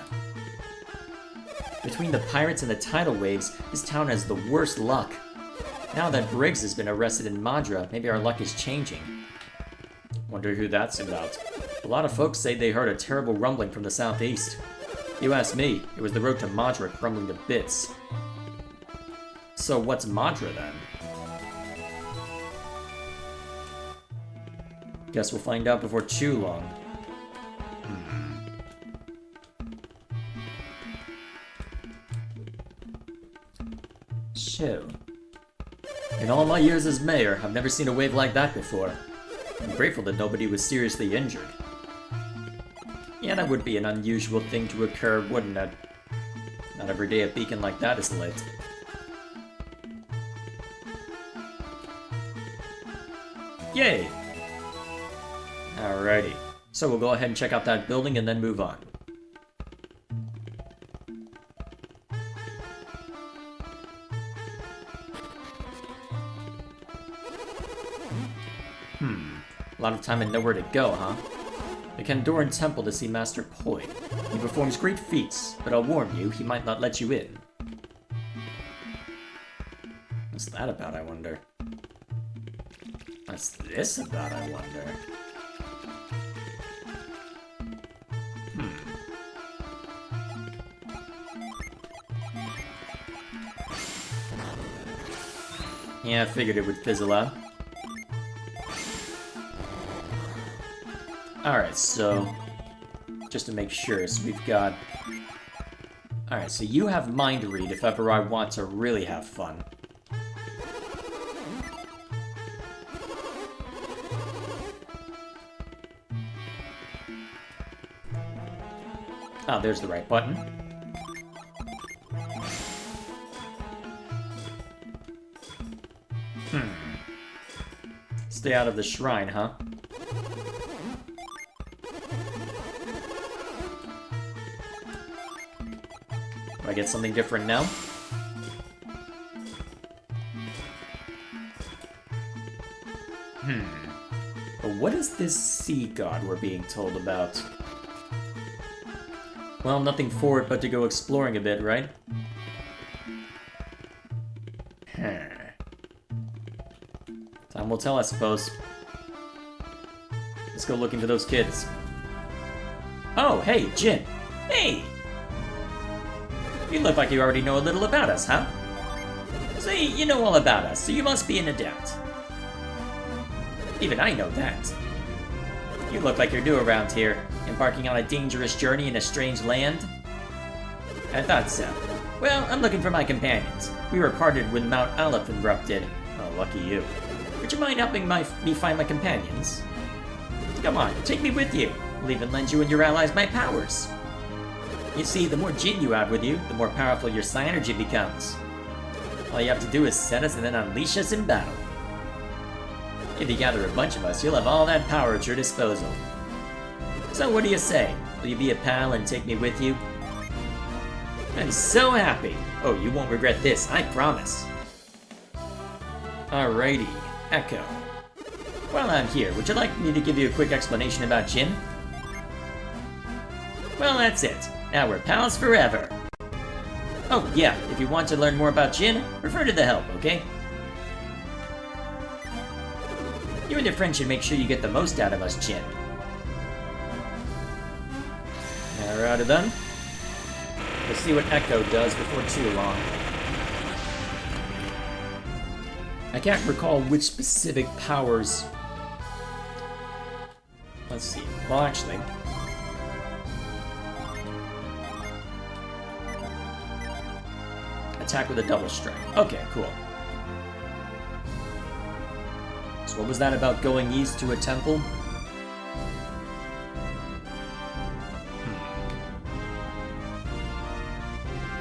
Between the pirates and the tidal waves, this town has the worst luck. Now that Briggs has been arrested in Madra, maybe our luck is changing. Wonder who that's about. A lot of folks say they heard a terrible rumbling from the southeast. You ask me, it was the road to Madra crumbling to bits. So what's Madra then? Guess we'll find out before too long. So, in all my years as mayor, I've never seen a wave like that before. I'm grateful that nobody was seriously injured. Yeah, that would be an unusual thing to occur, wouldn't it? Not every day a beacon like that is lit. Yay! Alrighty. So we'll go ahead and check out that building and then move on. A lot of time and nowhere to go, huh? The Kandoran Temple to see Master Poi. He performs great feats, but I'll warn you, he might not let you in. What's that about, I wonder? What's this about, I wonder? Yeah, I figured it would fizzle out. Alright, so... just to make sure, so we've got... Alright, so you have Mind Read if ever I want to really have fun. Oh, there's the right button. Stay out of the shrine, huh? Do I get something different now? But what is this sea god we're being told about? Well, nothing for it but to go exploring a bit, right? Time will tell, I suppose. Let's go looking for those kids. Oh, hey, Jin. Hey! You look like you already know a little about us, huh? See, you know all about us, so you must be an adept. Even I know that. You look like you're new around here, embarking on a dangerous journey in a strange land. I thought so. Well, I'm looking for my companions. We were parted when Mount Aleph erupted. Oh, lucky you. Would you mind helping me find my companions? Come on, take me with you. I'll even lend you and your allies my powers. You see, the more Jin you have with you, the more powerful your psi energy becomes. All you have to do is set us and then unleash us in battle. If you gather a bunch of us, you'll have all that power at your disposal. So what do you say? Will you be a pal and take me with you? I'm so happy! Oh, you won't regret this, I promise. Alrighty, Echo. While I'm here, would you like me to give you a quick explanation about Jin? Well, that's it. Now we're pals forever. Oh, yeah, if you want to learn more about Jin, refer to the help, okay? You and your friend should make sure you get the most out of us, Jin. Now we're out of them. Let's see what Echo does before too long. I can't recall which specific powers... Let's see. Well, actually... Attack with a double strike. Okay, cool. So what was that about going east to a temple?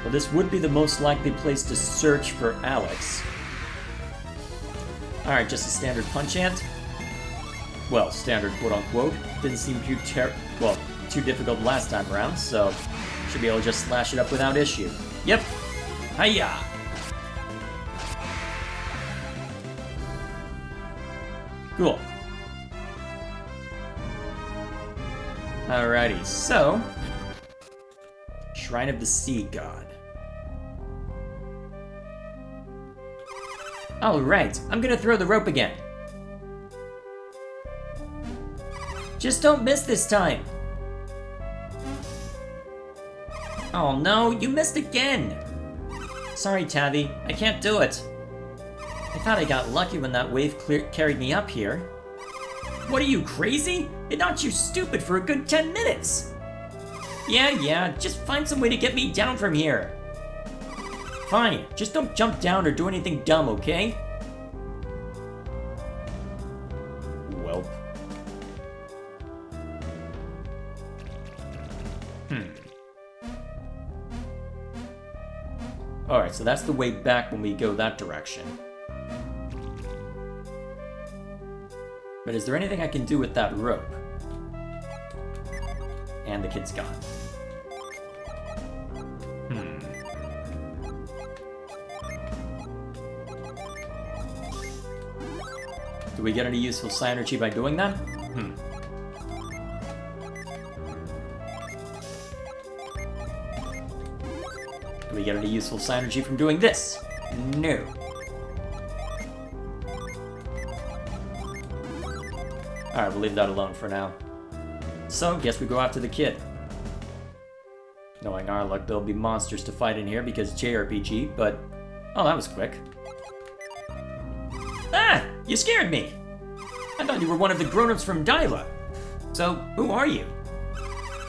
Well, this would be the most likely place to search for Alex. Alright, just a standard punch ant. Well, standard quote-unquote. Didn't seem too difficult last time around, so should be able to just slash it up without issue. Yep. Hiya! Cool. Alrighty, so... Shrine of the Sea God. Alright, I'm gonna throw the rope again. Just don't miss this time. Oh no, you missed again! Sorry, Tavi, I can't do it. I thought I got lucky when that wave carried me up here. What are you, crazy? It knocked you stupid for a good 10 minutes! Yeah, just find some way to get me down from here. Fine, just don't jump down or do anything dumb, okay? Welp. Alright, so that's the way back when we go that direction. But is there anything I can do with that rope? And the kid's gone. Do we get any useful psi energy by doing that? Do we get any useful psi energy from doing this? No. Alright, we'll leave that alone for now. So, guess we go after the kid. Knowing our luck, there'll be monsters to fight in here because JRPG, but... Oh, that was quick. Ah! You scared me! I thought you were one of the grown-ups from Dyla. So, who are you?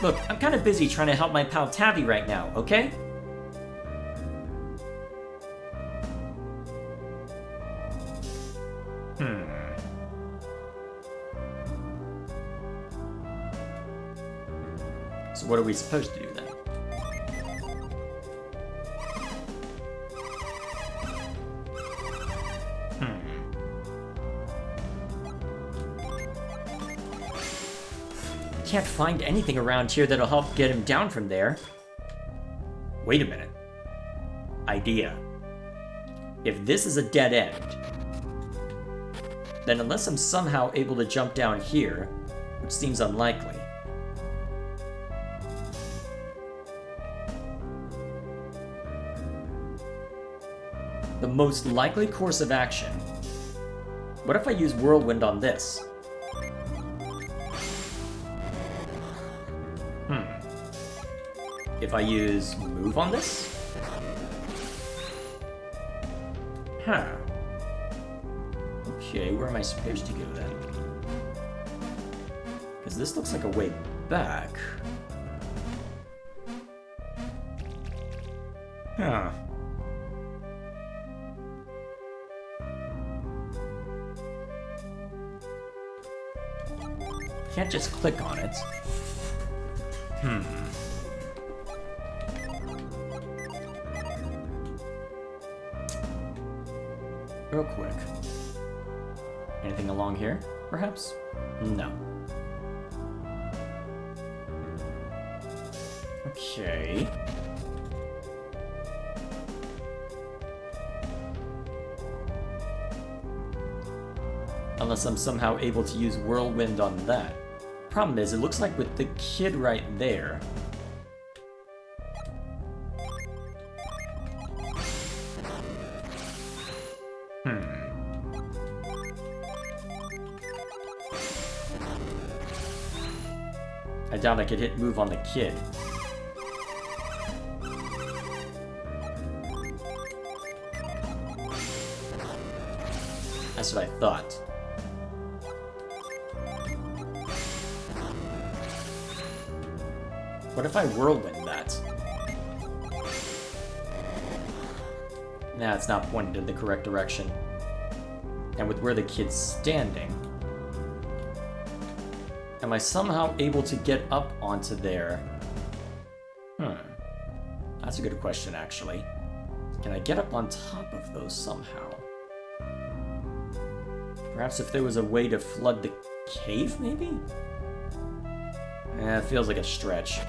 Look, I'm kind of busy trying to help my pal Tavi right now, okay? So what are we supposed to do then? Can't find anything around here that'll help get him down from there. Wait a minute. Idea. If this is a dead end, then unless I'm somehow able to jump down here, which seems unlikely, the most likely course of action, What if I use Whirlwind on this? If I use Move on this? Huh. Okay, where am I supposed to go then? Because this looks like a way back. Huh. Can't just click on it. Real quick. Anything along here, perhaps? No. Okay. Unless I'm somehow able to use Whirlwind on that. Problem is, it looks like with the kid right there... I doubt I could hit move on the kid. That's what I thought. What if I Whirlwind that? Nah, it's not pointed in the correct direction. And with where the kid's standing... Am I somehow able to get up onto there? That's a good question, actually. Can I get up on top of those somehow? Perhaps if there was a way to flood the cave, maybe? It feels like a stretch.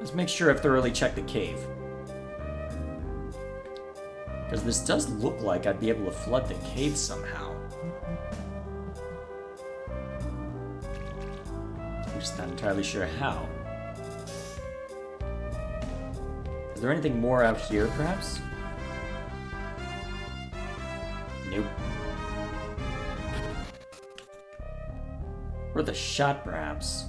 Let's make sure I've thoroughly checked the cave. Because this does look like I'd be able to flood the cave somehow. I'm just not entirely sure how. Is there anything more out here, perhaps? Nope. Worth a shot, perhaps.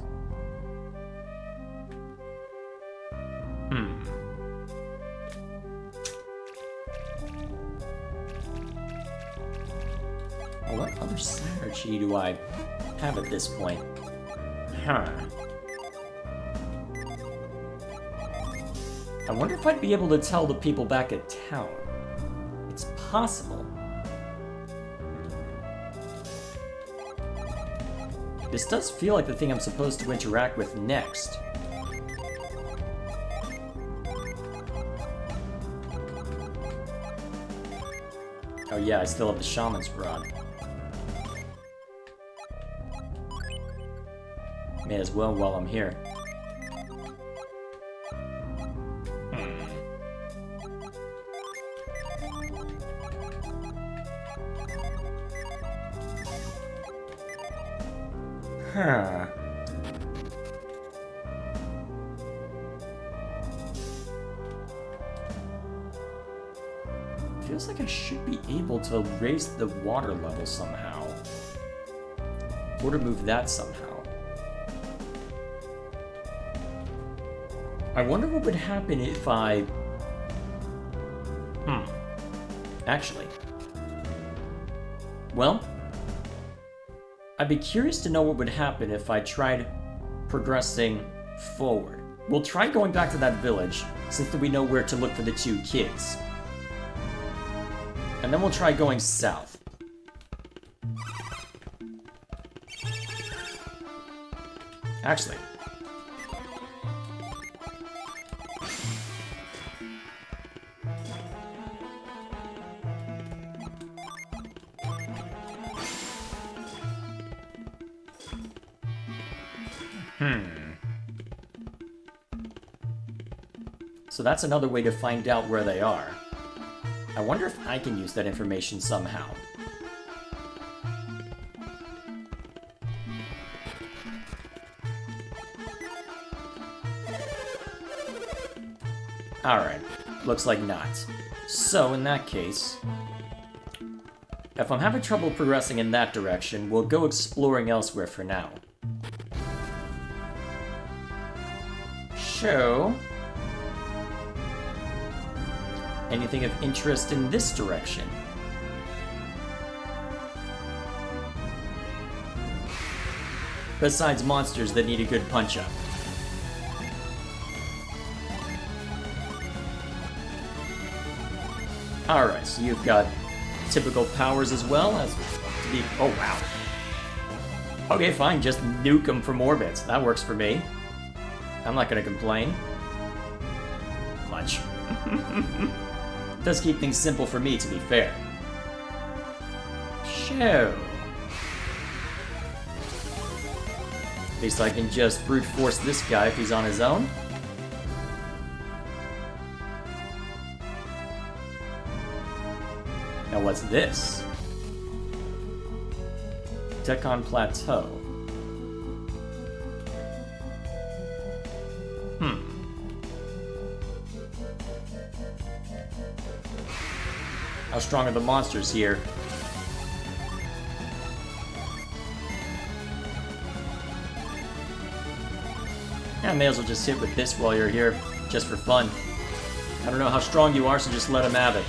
Well, what other synergy do I have at this point? Huh. I wonder if I'd be able to tell the people back at town. It's possible. This does feel like the thing I'm supposed to interact with next. Oh yeah, I still have the Shaman's Rod. May as well while I'm here. Huh. Feels like I should be able to raise the water level somehow. Or to move that somehow. I wonder what would happen if I... Actually. Well, I'd be curious to know what would happen if I tried progressing forward. We'll try going back to that village, since we know where to look for the two kids. And then we'll try going south. Actually. So that's another way to find out where they are. I wonder if I can use that information somehow. Alright, looks like not. So, in that case... If I'm having trouble progressing in that direction, we'll go exploring elsewhere for now. So... anything of interest in this direction? Besides monsters that need a good punch-up. Alright, so you've got typical powers as well as to be... oh, wow. Okay, fine, just nuke them from orbits. That works for me. I'm not gonna complain. Much. Does keep things simple for me, to be fair. So... at least I can just brute force this guy if he's on his own. Now what's this? Deccan Plateau. How strong are the monsters here? Yeah, I may as well just hit with this while you're here, just for fun. I don't know how strong you are, so just let him have it.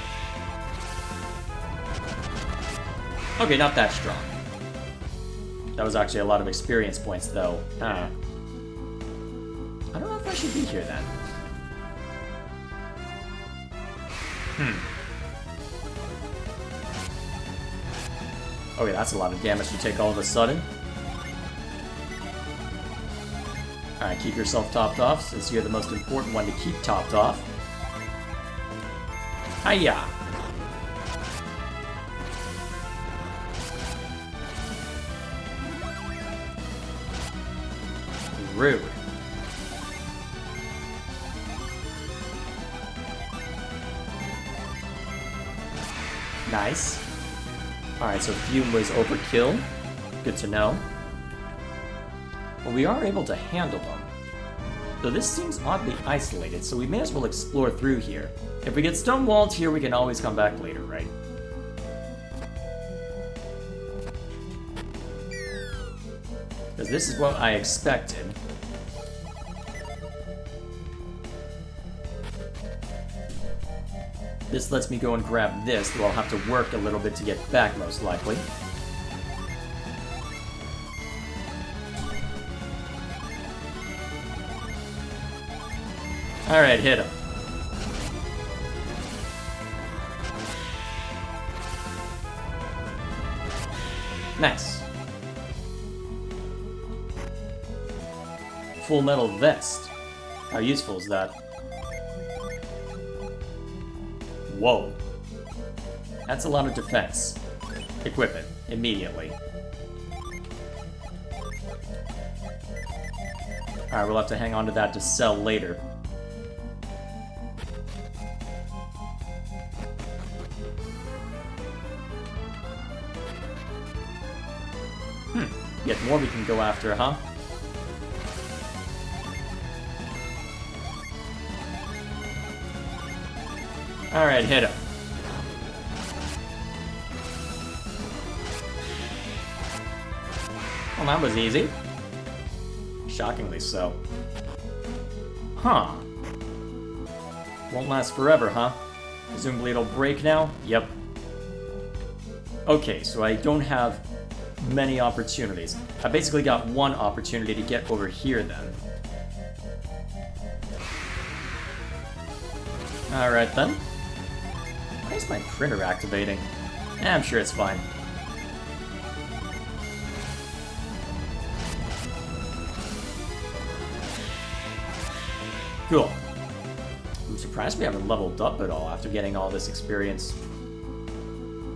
Okay, not that strong. That was actually a lot of experience points, though. I don't know if I should be here, then. Okay, that's a lot of damage to take all of a sudden. Alright, keep yourself topped off, since you're the most important one to keep topped off. Hiya! Rude. Nice. Alright, so Fume was overkill. Good to know. Well, we are able to handle them. Though this seems oddly isolated, so we may as well explore through here. If we get stonewalled here, we can always come back later, right? Because this is what I expected. This lets me go and grab this, though I'll have to work a little bit to get back, most likely. Alright, hit him. Nice. Full metal vest. How useful is that? Whoa. That's a lot of defense. Equip it immediately. Alright, we'll have to hang on to that to sell later. Yet more we can go after, huh? Alright, hit him. Well, that was easy. Shockingly so. Huh. Won't last forever, huh? Presumably it'll break now? Yep. Okay, so I don't have many opportunities. I basically got one opportunity to get over here then. Alright then. Why is my printer activating? I'm sure it's fine. Cool. I'm surprised we haven't leveled up at all after getting all this experience.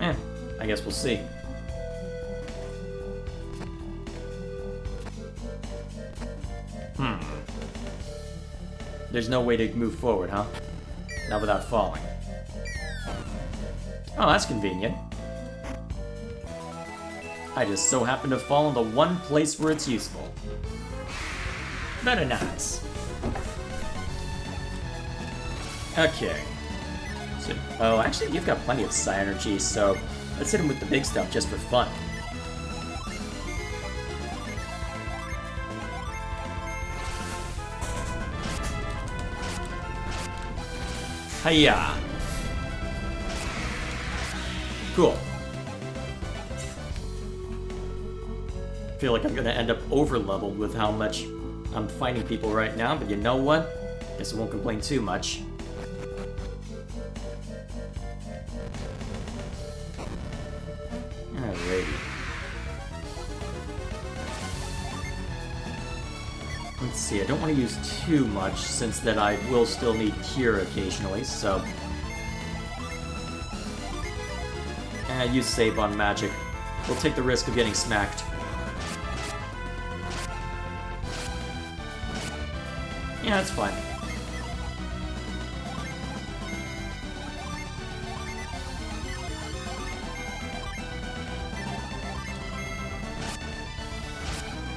I guess we'll see. There's no way to move forward, huh? Not without falling. Oh, that's convenient. I just so happen to fall in the one place where it's useful. Very nice. Okay. So, oh, actually, you've got plenty of Psi energy, so Let's hit him with the big stuff just for fun. Hiya! Cool. Feel like I'm gonna end up over-leveled with how much I'm fighting people right now, but you know what? Guess I won't complain too much. Alrighty. Let's see, I don't want to use too much, since that I will still need cure occasionally, so... use save on magic. We'll take the risk of getting smacked. Yeah, that's fine.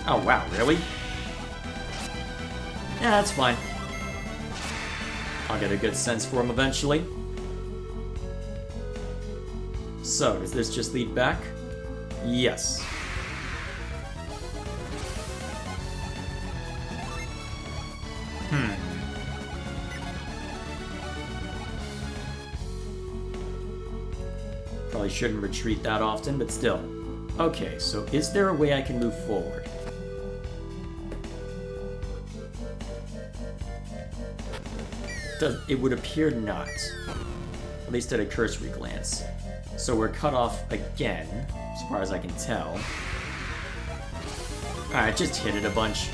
Oh wow, really? Yeah, that's fine. I'll get a good sense for him eventually. So, does this just lead back? Yes. Probably shouldn't retreat that often, but still. Okay, so is there a way I can move forward? It would appear not. At least at a cursory glance. So we're cut off again, as far as I can tell. Alright, just hit it a bunch.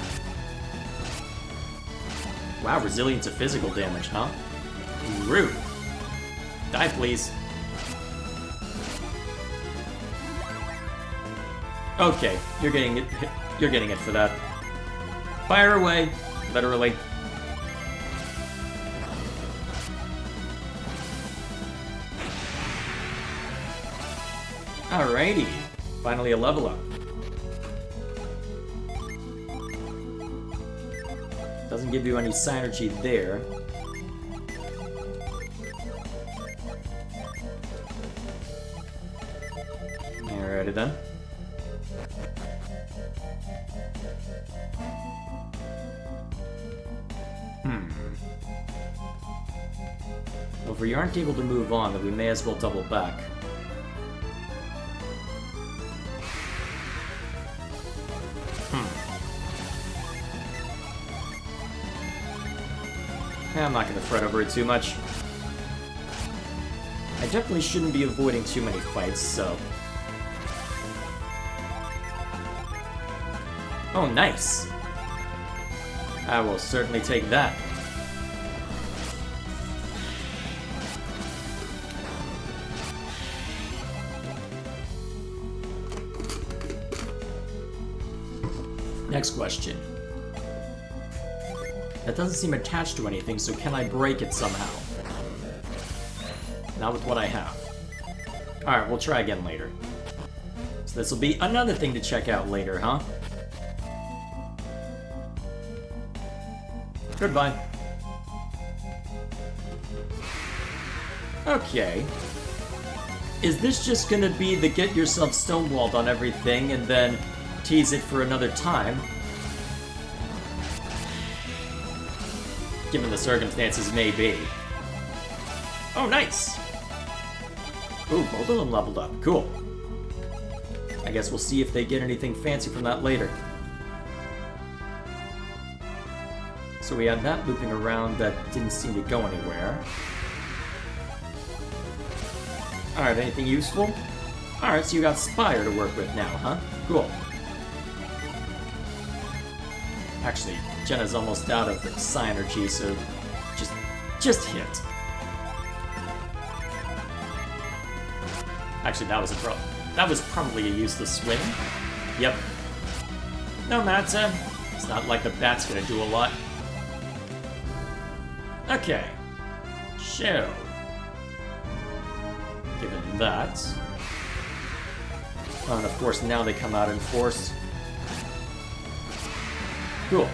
Wow, resilient to physical damage, huh? Rude. Die, please. Okay, you're getting it. You're getting it for that. Fire away, literally. Alrighty, finally a level up. Doesn't give you any synergy there. Alrighty then. Well, if we aren't able to move on, then we may as well double back. I'm not gonna fret over it too much. I definitely shouldn't be avoiding too many fights, so... Oh, nice! I will certainly take that. Next question. That doesn't seem attached to anything, so can I break it somehow? Not with what I have. Alright, we'll try again later. So this will be another thing to check out later, huh? Goodbye. Okay. Is this just gonna be the get yourself stonewalled on everything and then tease it for another time? Given the circumstances, maybe. Oh, nice! Ooh, both of them leveled up. Cool. I guess we'll see if they get anything fancy from that later. So we had that looping around that didn't seem to go anywhere. Alright, anything useful? Alright, so you got Spire to work with now, huh? Cool. Actually, Jenna's almost out of Psynergy, so just hit. Actually, that was probably a useless swing. Yep. No matter. It's not like the bat's gonna do a lot. Okay. So, given that, and of course now they come out in force. Cool.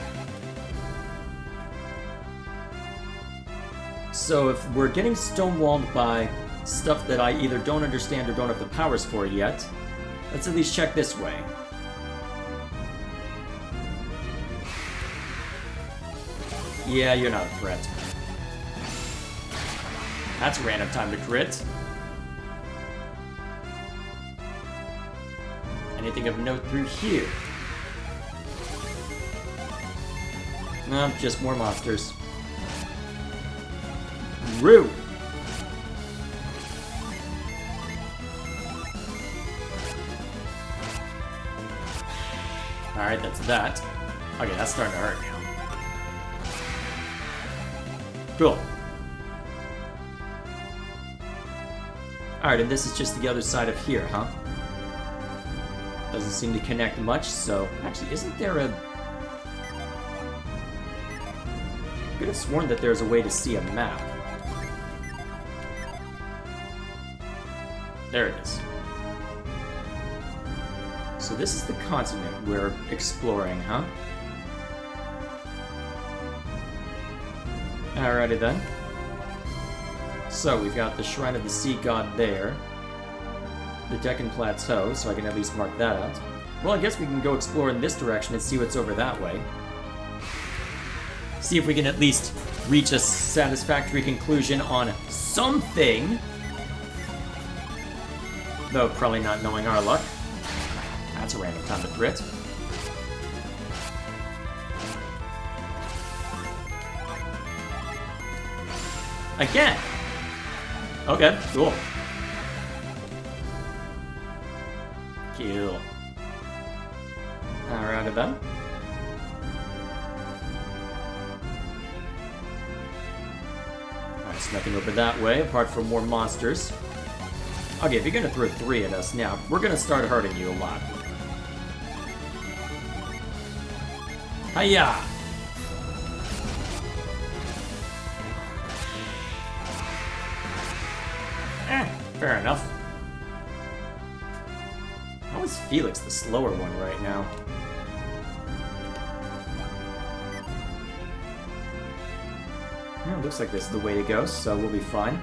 So if we're getting stonewalled by stuff that I either don't understand or don't have the powers for yet. Let's at least check this way. Yeah, you're not a threat. That's random time to crit. Anything of note through here? No, just more monsters. Rude! Alright, that's that. Okay, that's starting to hurt now. Cool. Alright, and this is just the other side of here, huh? Doesn't seem to connect much, so... Actually, isn't there a... I could have sworn that there's a way to see a map. There it is. So this is the continent we're exploring, huh? Alrighty then. So we've got the Shrine of the Sea God there. The Deccan Plateau, so I can at least mark that out. Well, I guess we can go explore in this direction and see what's over that way. See if we can at least reach a satisfactory conclusion on something. Though probably not knowing our luck. That's a random time to crit. Again! Okay, cool. Cool. Alright then. Alright, so nothing over that way, apart from more monsters. Okay, if you're gonna throw 3 at us now, we're gonna start hurting you a lot. Hiya! Fair enough. How is Felix the slower one right now? Well, looks like this is the way to go, so we'll be fine.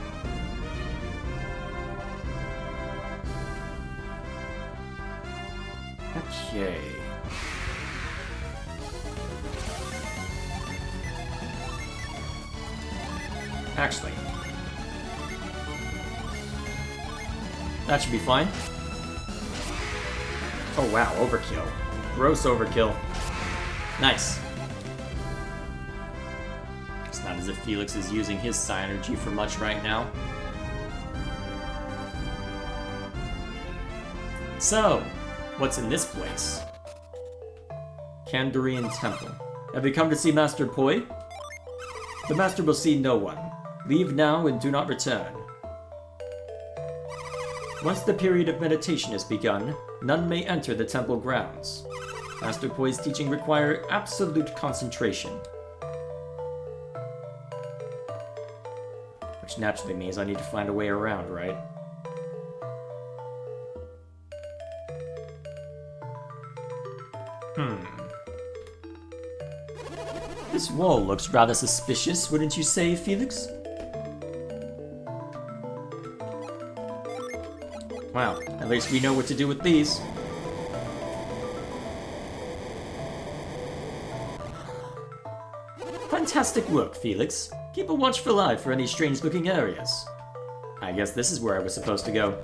Okay. Actually, that should be fine. Oh wow, overkill. Gross overkill. Nice. It's not as if Felix is using his psi energy for much right now. So, what's in this place? Kandarian Temple. Have you come to see Master Poi? The Master will see no one. Leave now and do not return. Once the period of meditation has begun, none may enter the temple grounds. Master Poi's teaching require absolute concentration. Which naturally means I need to find a way around, right? This wall looks rather suspicious, wouldn't you say, Felix? Well, at least we know what to do with these. Fantastic work, Felix. Keep a watchful eye for any strange-looking areas. I guess this is where I was supposed to go.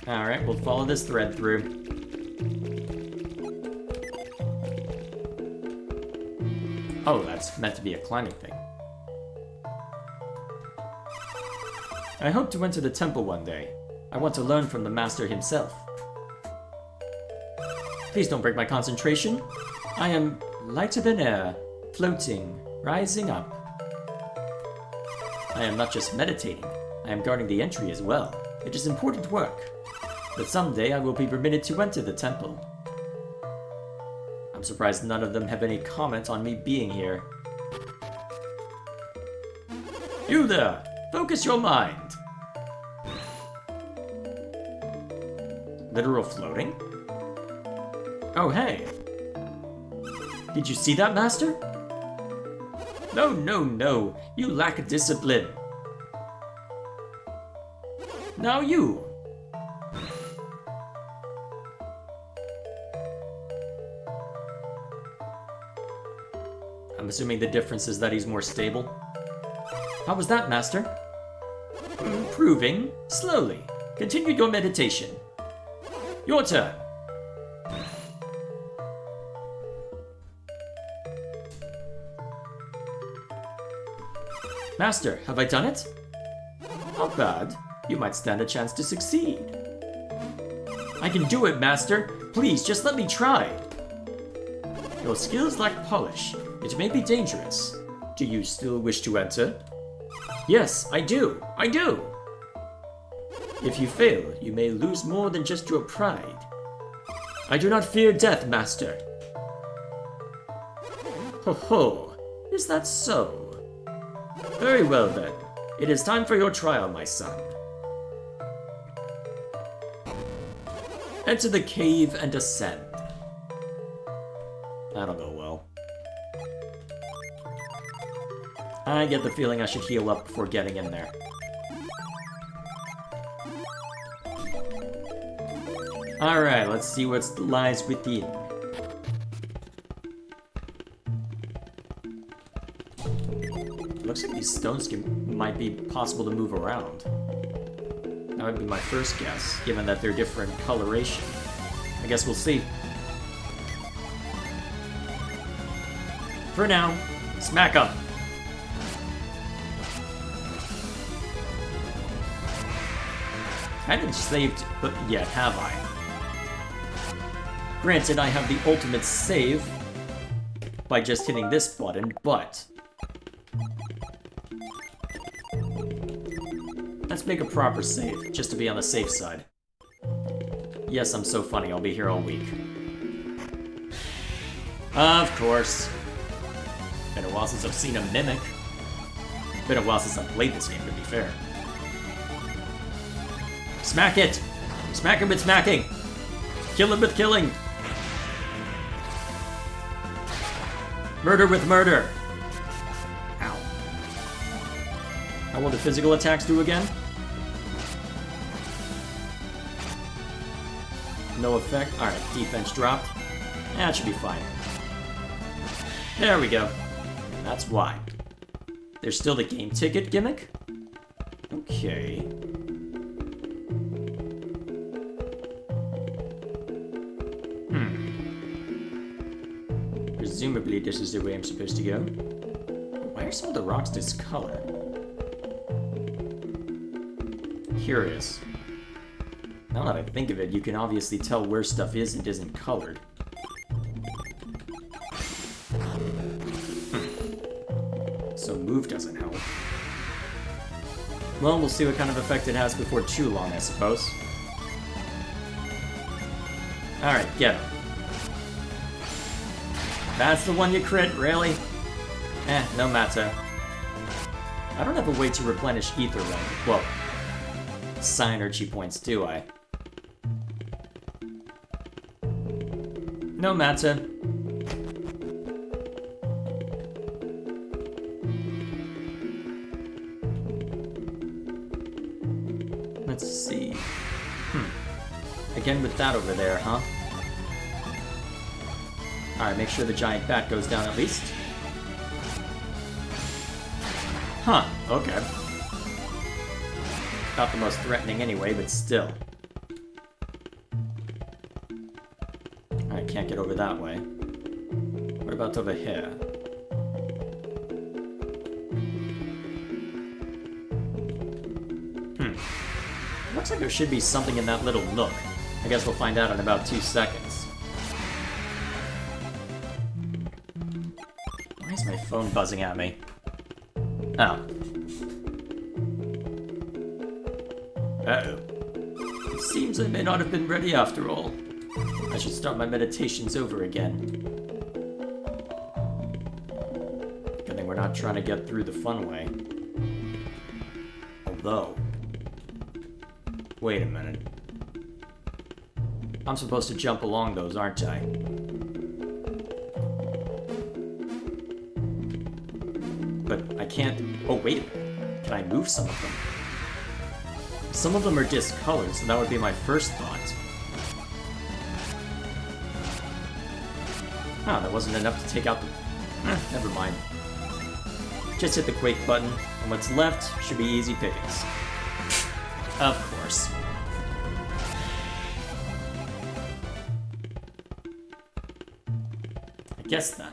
Alright, we'll follow this thread through. Oh, that's meant to be a climbing thing. I hope to enter the temple one day. I want to learn from the master himself. Please don't break my concentration. I am lighter than air, floating, rising up. I am not just meditating, I am guarding the entry as well. It is important work. But someday I will be permitted to enter the temple. I'm surprised none of them have any comment on me being here. You there! Focus your mind! Literal floating? Oh, hey! Did you see that, Master? No, no, no. You lack discipline. Now you. I'm assuming the difference is that he's more stable. How was that, Master? Improving slowly. Continue your meditation. Your turn. Master, have I done it? Not bad. You might stand a chance to succeed. I can do it, Master. Please, just let me try. Your skills lack polish. It may be dangerous. Do you still wish to enter? Yes, I do. I do. If you fail, you may lose more than just your pride. I do not fear death, Master. Ho ho. Is that so? Very well then. It is time for your trial, my son. Enter the cave and ascend. That'll go well. I get the feeling I should heal up before getting in there. Alright, let's see what lies within. Looks like these stones might be possible to move around. That would be my first guess, given that they're different coloration. I guess we'll see. For now, smack up! I haven't saved yet, have I? Granted, I have the ultimate save by just hitting this button, but... let's make a proper save, just to be on the safe side. Yes, I'm so funny, I'll be here all week. Of course. Been a while since I've seen a Mimic. Been a while since I've played this game, to be fair. Smack it! Smack him with smacking! Kill him with killing! Murder with murder! Ow. How will the physical attacks do again? No effect. Alright, defense dropped. That should be fine. There we go. And that's why. There's still the game ticket gimmick? Okay. Presumably this is the way I'm supposed to go. Why are some of the rocks discolored? Curious. Now that I think of it, you can obviously tell where stuff is and isn't colored. So move doesn't help. Well, we'll see what kind of effect it has before too long, I suppose. Alright, get him. That's the one you crit, really? No matter. I don't have a way to replenish ether ring. Well, Psynergy points, do I? No matter. Let's see. Again with that over there, huh? Alright, make sure the giant bat goes down at least. Huh, okay. Not the most threatening anyway, but still. I can't get over that way. What about over here? Looks like there should be something in that little nook. I guess we'll find out in about 2 seconds. Why is my phone buzzing at me? Oh. Uh-oh. It seems I may not have been ready after all. I should start my meditations over again. Good thing we're not trying to get through the fun way. Although... wait a minute. I'm supposed to jump along those, aren't I? can't... Oh, wait a minute. Can I move some of them? Some of them are discolored, so that would be my first thought. Ah, that wasn't enough to take out the... never mind. Just hit the Quake button, and what's left should be easy pickings. Of course. I guess then.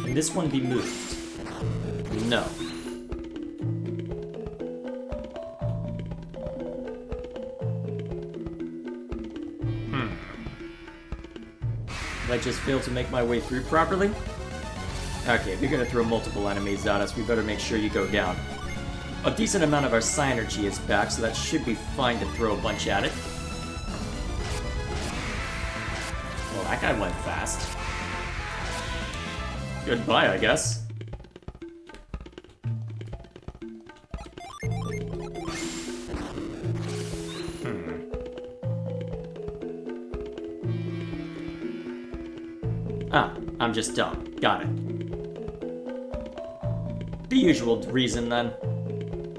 Can this one be moved? No. Did I just fail to make my way through properly? Okay, if you're gonna throw multiple enemies at us, we better make sure you go down. A decent amount of our Psynergy is back, so that should be fine to throw a bunch at it. Well, that guy went fast. Goodbye, I guess. Ah, I'm just dumb. Got it. The usual reason, then.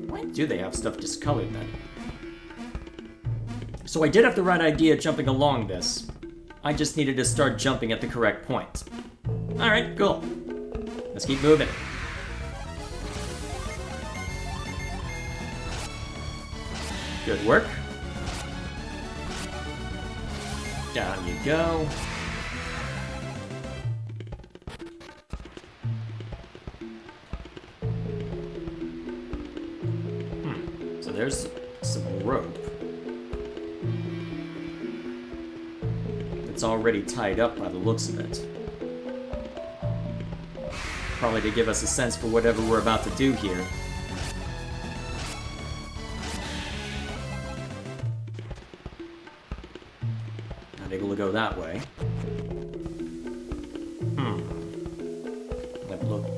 Why do they have stuff discolored, then? So I did have the right idea jumping along this. I just needed to start jumping at the correct point. Alright, cool. Let's keep moving. Good work. Down you go. So there's some rope. It's already tied up by the looks of it. Probably to give us a sense for whatever we're about to do here. Not able to go that way.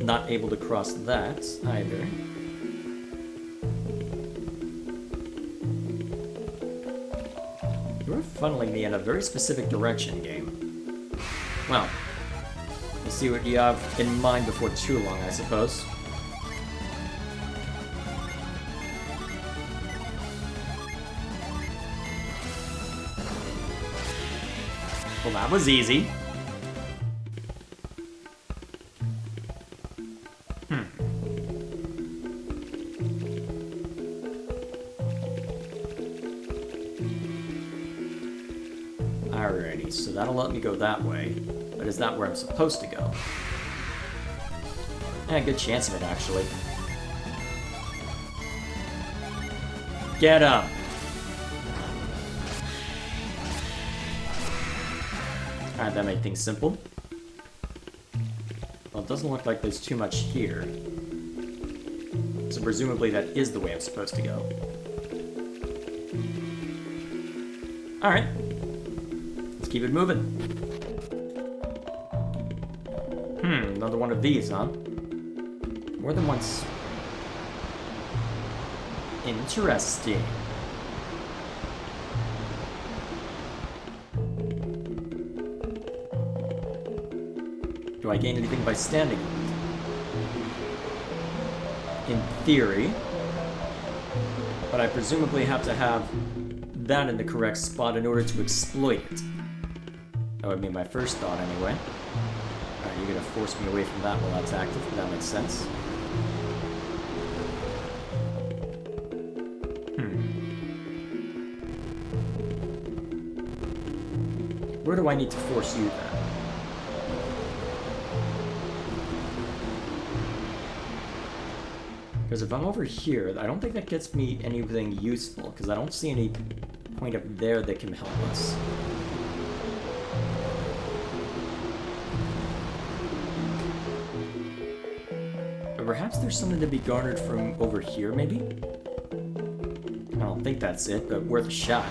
Not able to cross that either. You're funneling me in a very specific direction, game. Well, we'll see what you have in mind before too long, I suppose. Well, that was easy. Alrighty, so that'll let me go that way. But is that where I'm supposed to go? Yeah, good chance of it, actually. Get up! Alright, that made things simple. Well, it doesn't look like there's too much here. So presumably that is the way I'm supposed to go. Alright. Let's keep it moving. Another one of these, huh? More than once. Interesting. Do I gain anything by standing on it? In theory. But I presumably have to have that in the correct spot in order to exploit it. That would be my first thought, anyway. Alright, you're gonna force me away from that while that's active, if that makes sense. Where do I need to force you, then? Because if I'm over here, I don't think that gets me anything useful, because I don't see any point up there that can help us. Perhaps there's something to be garnered from over here, maybe? I don't think that's it, but worth a shot.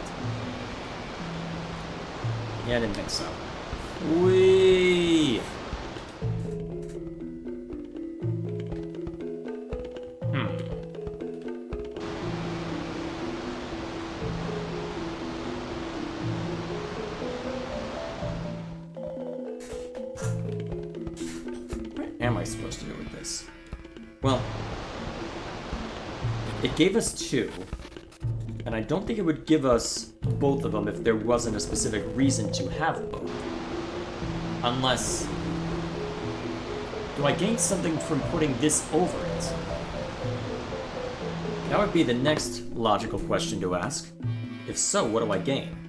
Yeah, I didn't think so. Whee! Well, it gave us 2. And I don't think it would give us both of them if there wasn't a specific reason to have both. Unless... do I gain something from putting this over it? That would be the next logical question to ask. If so, what do I gain?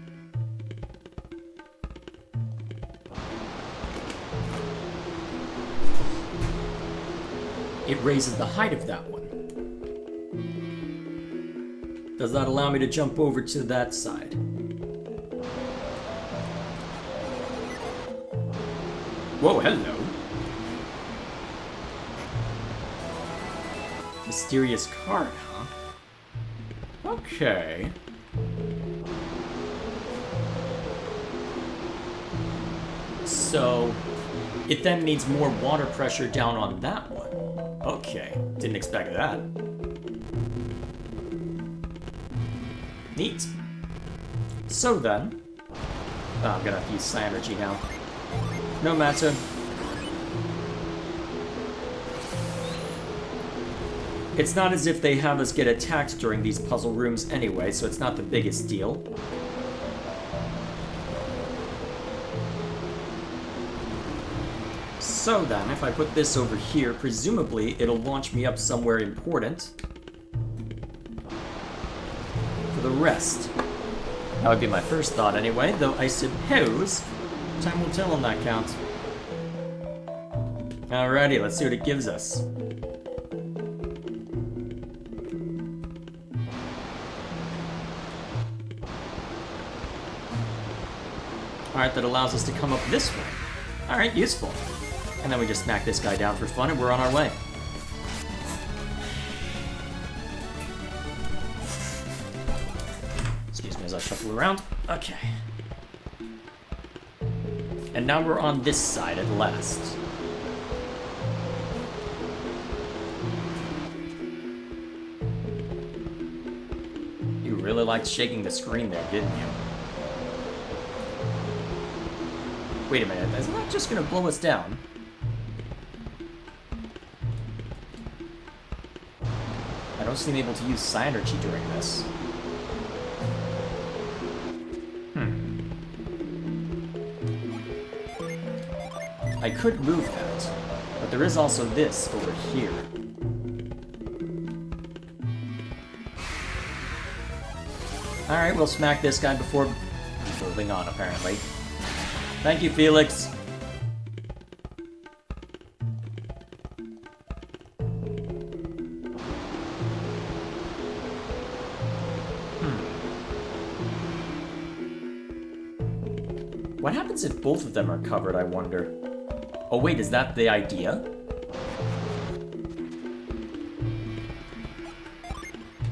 It raises the height of that one. Does that allow me to jump over to that side? Whoa, hello. Mysterious card, huh? Okay. So, it then means more water pressure down on that one. Okay, didn't expect that. Neat. So then... oh, I'm gonna have to use Psi Energy now. No matter. It's not as if they have us get attacked during these puzzle rooms anyway, so it's not the biggest deal. So then, if I put this over here, presumably it'll launch me up somewhere important. For the rest. That would be my first thought anyway, though I suppose time will tell on that count. Alrighty, let's see what it gives us. Alright, that allows us to come up this way. Alright, useful. And then we just smack this guy down for fun and we're on our way. Excuse me as I shuffle around. Okay. And now we're on this side at last. You really liked shaking the screen there, didn't you? Wait a minute, isn't that just gonna blow us down? I don't seem able to use Psi Energy during this. I could move that, but there is also this over here. Alright, we'll smack this guy before moving on, apparently. Thank you, Felix. What happens if both of them are covered, I wonder? Oh wait, is that the idea?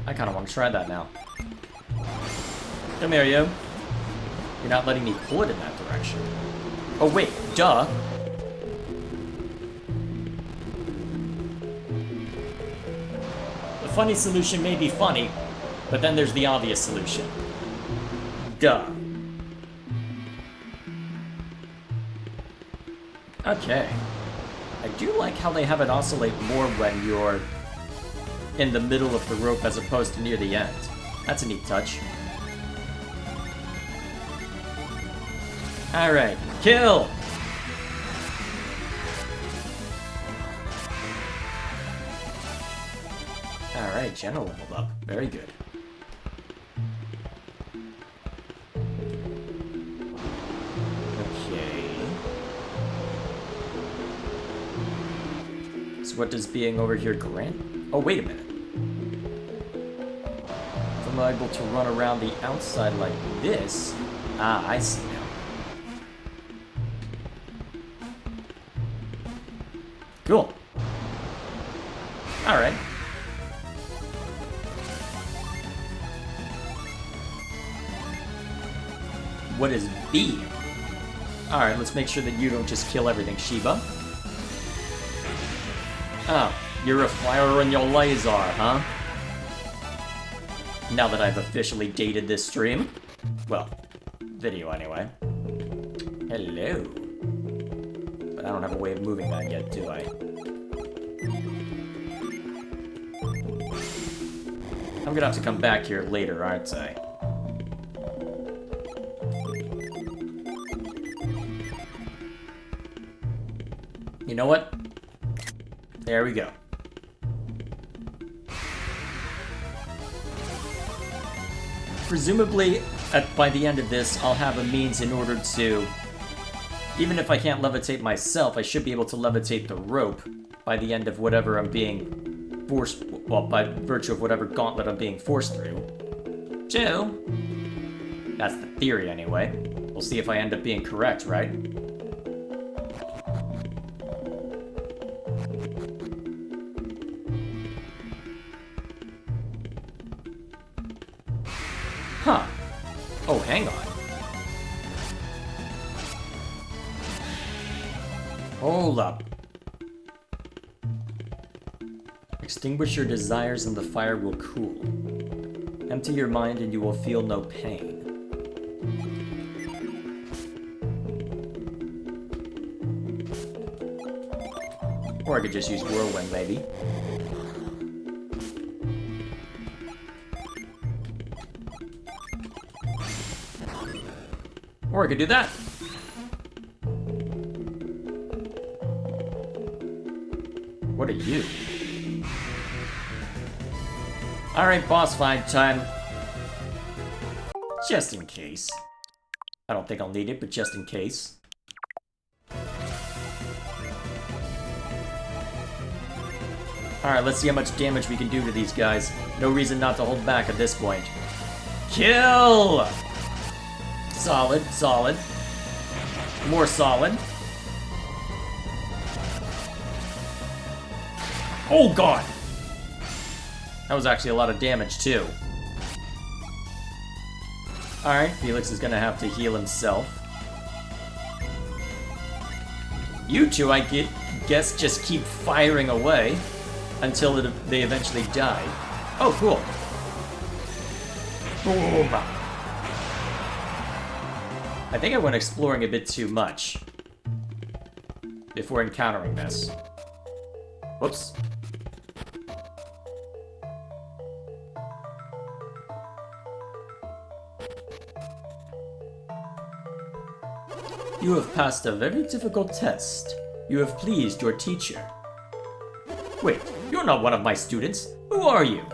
I kinda want to try that now. Come here, you. You're not letting me pull it in that direction. Oh wait, duh. The funny solution may be funny, but then there's the obvious solution. Duh. Okay. I do like how they have it oscillate more when you're in the middle of the rope as opposed to near the end. That's a neat touch. Alright, kill! Alright, General leveled up. Very good. What does being over here grant? Oh, wait a minute. If I'm able to run around the outside like this... Ah, I see now. Cool. Alright. What is B? Alright, let's make sure that you don't just kill everything, Shiba. Oh, you're a fire in your laser, huh? Now that I've officially dated this stream. Well, video anyway. Hello. But I don't have a way of moving that yet, do I? I'm gonna have to come back here later, aren't I? You know what? There we go. Presumably, by the end of this, I'll have a means in order to... Even if I can't levitate myself, I should be able to levitate the rope by the end of whatever I'm being forced... Well, by virtue of whatever gauntlet I'm being forced through. So, that's the theory anyway. We'll see if I end up being correct, right? Huh. Oh, hang on. Hold up. Extinguish your desires and the fire will cool. Empty your mind and you will feel no pain. Or I could just use Whirlwind, maybe. Or I could do that. What are you? Alright, boss fight time. Just in case. I don't think I'll need it, but just in case. Alright, let's see how much damage we can do to these guys. No reason not to hold back at this point. Kill! Solid, solid. More solid. Oh god! That was actually a lot of damage too. Alright, Felix is gonna have to heal himself. You two, I guess, just keep firing away until they eventually die. Oh, cool. Boom! I think I went exploring a bit too much before encountering this. Whoops. You have passed a very difficult test. You have pleased your teacher. Wait, you're not one of my students. Who are you?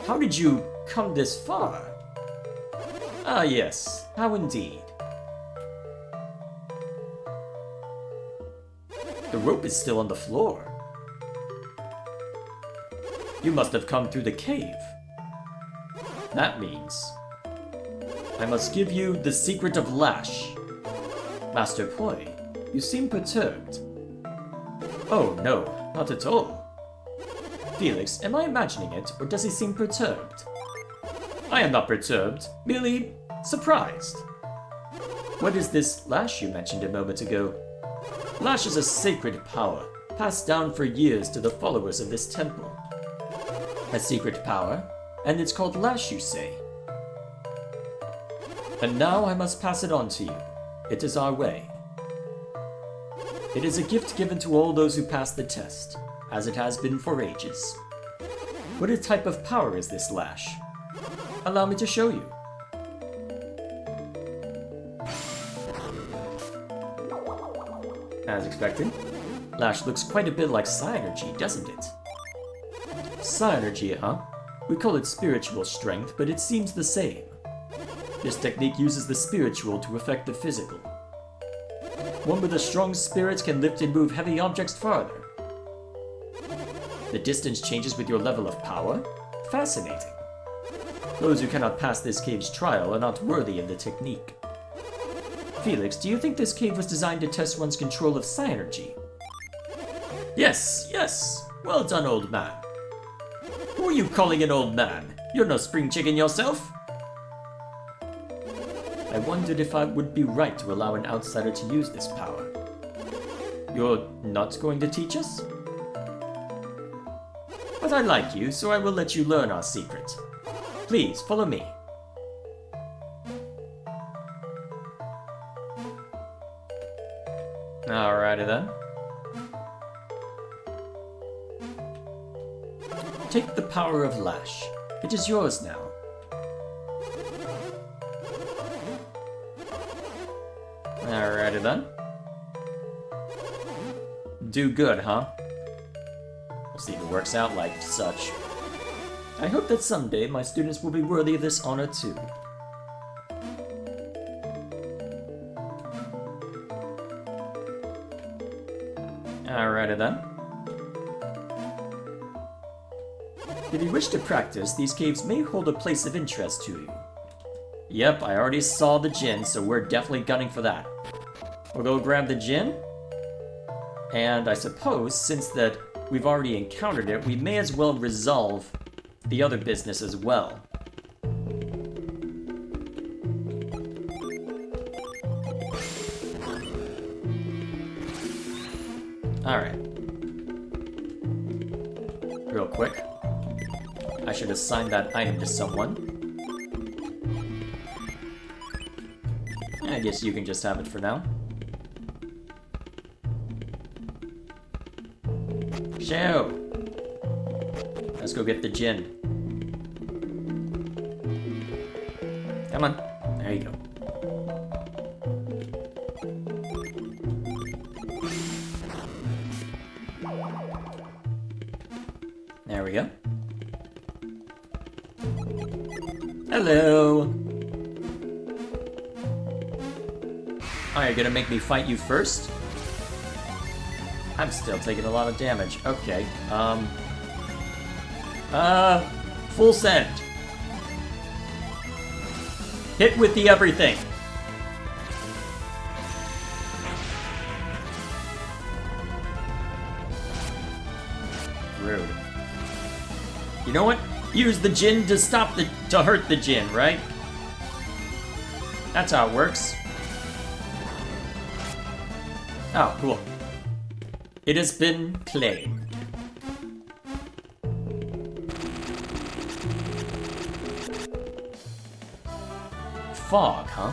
How did you come this far? Ah, yes. How indeed. The rope is still on the floor. You must have come through the cave. That means I must give you the secret of Lash. Master Poi, you seem perturbed. Oh, no, not at all. Felix, am I imagining it, or does he seem perturbed? I am not perturbed, merely surprised. What is this Lash you mentioned a moment ago? Lash is a sacred power, passed down for years to the followers of this temple. A secret power, and it's called Lash, you say? And now I must pass it on to you. It is our way. It is a gift given to all those who pass the test, as it has been for ages. What type of power is this Lash? Allow me to show you. As expected, Lash looks quite a bit like Psynergy, doesn't it? Psynergy, huh? We call it spiritual strength, but it seems the same. This technique uses the spiritual to affect the physical. One with a strong spirit can lift and move heavy objects farther. The distance changes with your level of power? Fascinating. Those who cannot pass this cave's trial are not worthy of the technique. Felix, do you think this cave was designed to test one's control of Psynergy? Yes, yes. Well done, old man. Who are you calling an old man? You're no spring chicken yourself. I wondered if I would be right to allow an outsider to use this power. You're not going to teach us? But I like you, so I will let you learn our secret. Please, follow me. Alrighty then. Take the power of Lash. It is yours now. Alrighty then. Do good, huh? We'll see if it works out like such. I hope that someday my students will be worthy of this honor too. Alrighty then. If you wish to practice, these caves may hold a place of interest to you. Yep, I already saw the Djinn, so we're definitely gunning for that. We'll go grab the Djinn. And I suppose, since that we've already encountered it, we may as well resolve the other business as well. Alright. Real quick. I should assign that item to someone. I guess you can just have it for now. Shoo! Let's go get the Djinn. Come on. There you go. There we go. Hello! Oh, you're gonna make me fight you first? I'm still taking a lot of damage. Okay, full send. Hit with the everything. Rude. You know what? Use the Djinn to hurt the Djinn, right? That's how it works. Oh, cool. It has been claimed. Fog, huh?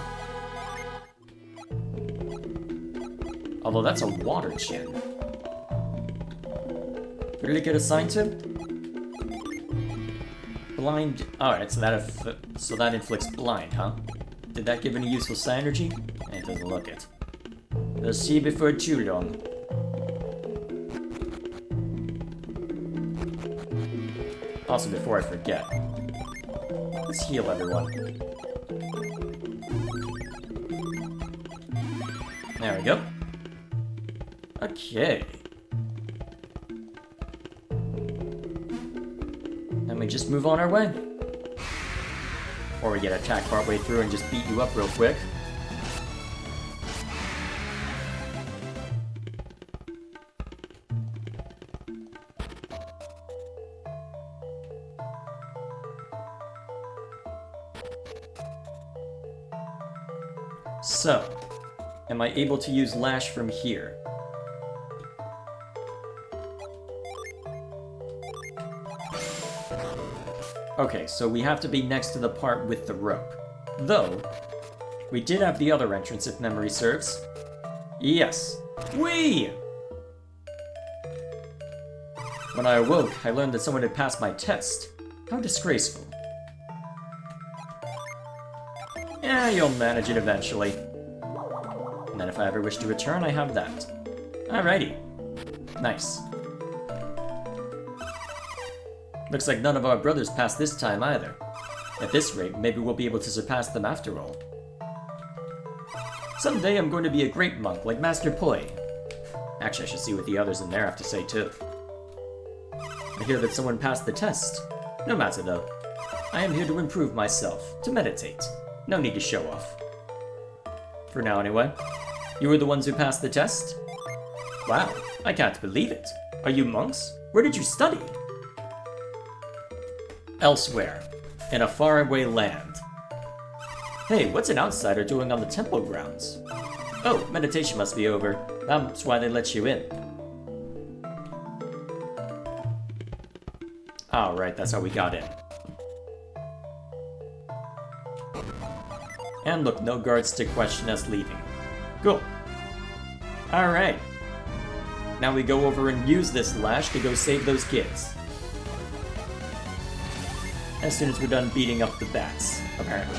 Although that's a water Djinn. What did it get assigned to? Blind. Alright, so that inflicts blind, huh? Did that give any useful psi energy? It doesn't look it. We'll see before too long. Also, before I forget, let's heal everyone. There we go. Okay. Then we just move on our way. Or we get attacked partway through and just beat you up real quick. So, am I able to use Lash from here? Okay, so we have to be next to the part with the rope. Though, we did have the other entrance if memory serves. Yes. Whee! When I awoke, I learned that someone had passed my test. How disgraceful. Yeah, you'll manage it eventually. And then if I ever wish to return, I have that. Alrighty. Nice. Looks like none of our brothers passed this time either. At this rate, maybe we'll be able to surpass them after all. Someday I'm going to be a great monk like Master Poi. Actually, I should see what the others in there have to say too. I hear that someone passed the test. No matter though. I am here to improve myself, to meditate. No need to show off. For now anyway. You were the ones who passed the test? Wow, I can't believe it. Are you monks? Where did you study? Elsewhere, in a faraway land. Hey, what's an outsider doing on the temple grounds? Oh, meditation must be over. That's why they let you in. Oh, right, that's how we got in. And look, no guards to question us leaving. Cool. Alright. Now we go over and use this Lash to go save those kids. as soon as we're done beating up the bats, apparently.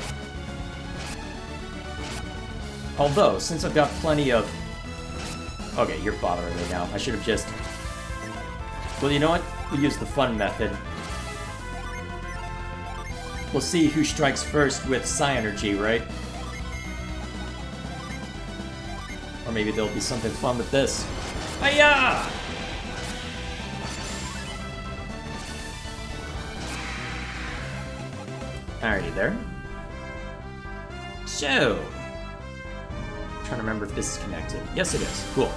Although, since I've got plenty of... Okay, you're bothering me now. I should have just... Well, you know what? We'll use the fun method. We'll see who strikes first with Psi Energy, right? Or maybe there'll be something fun with this. Hiya! Alrighty there. So... trying to remember if this is connected. Yes, it is. Cool.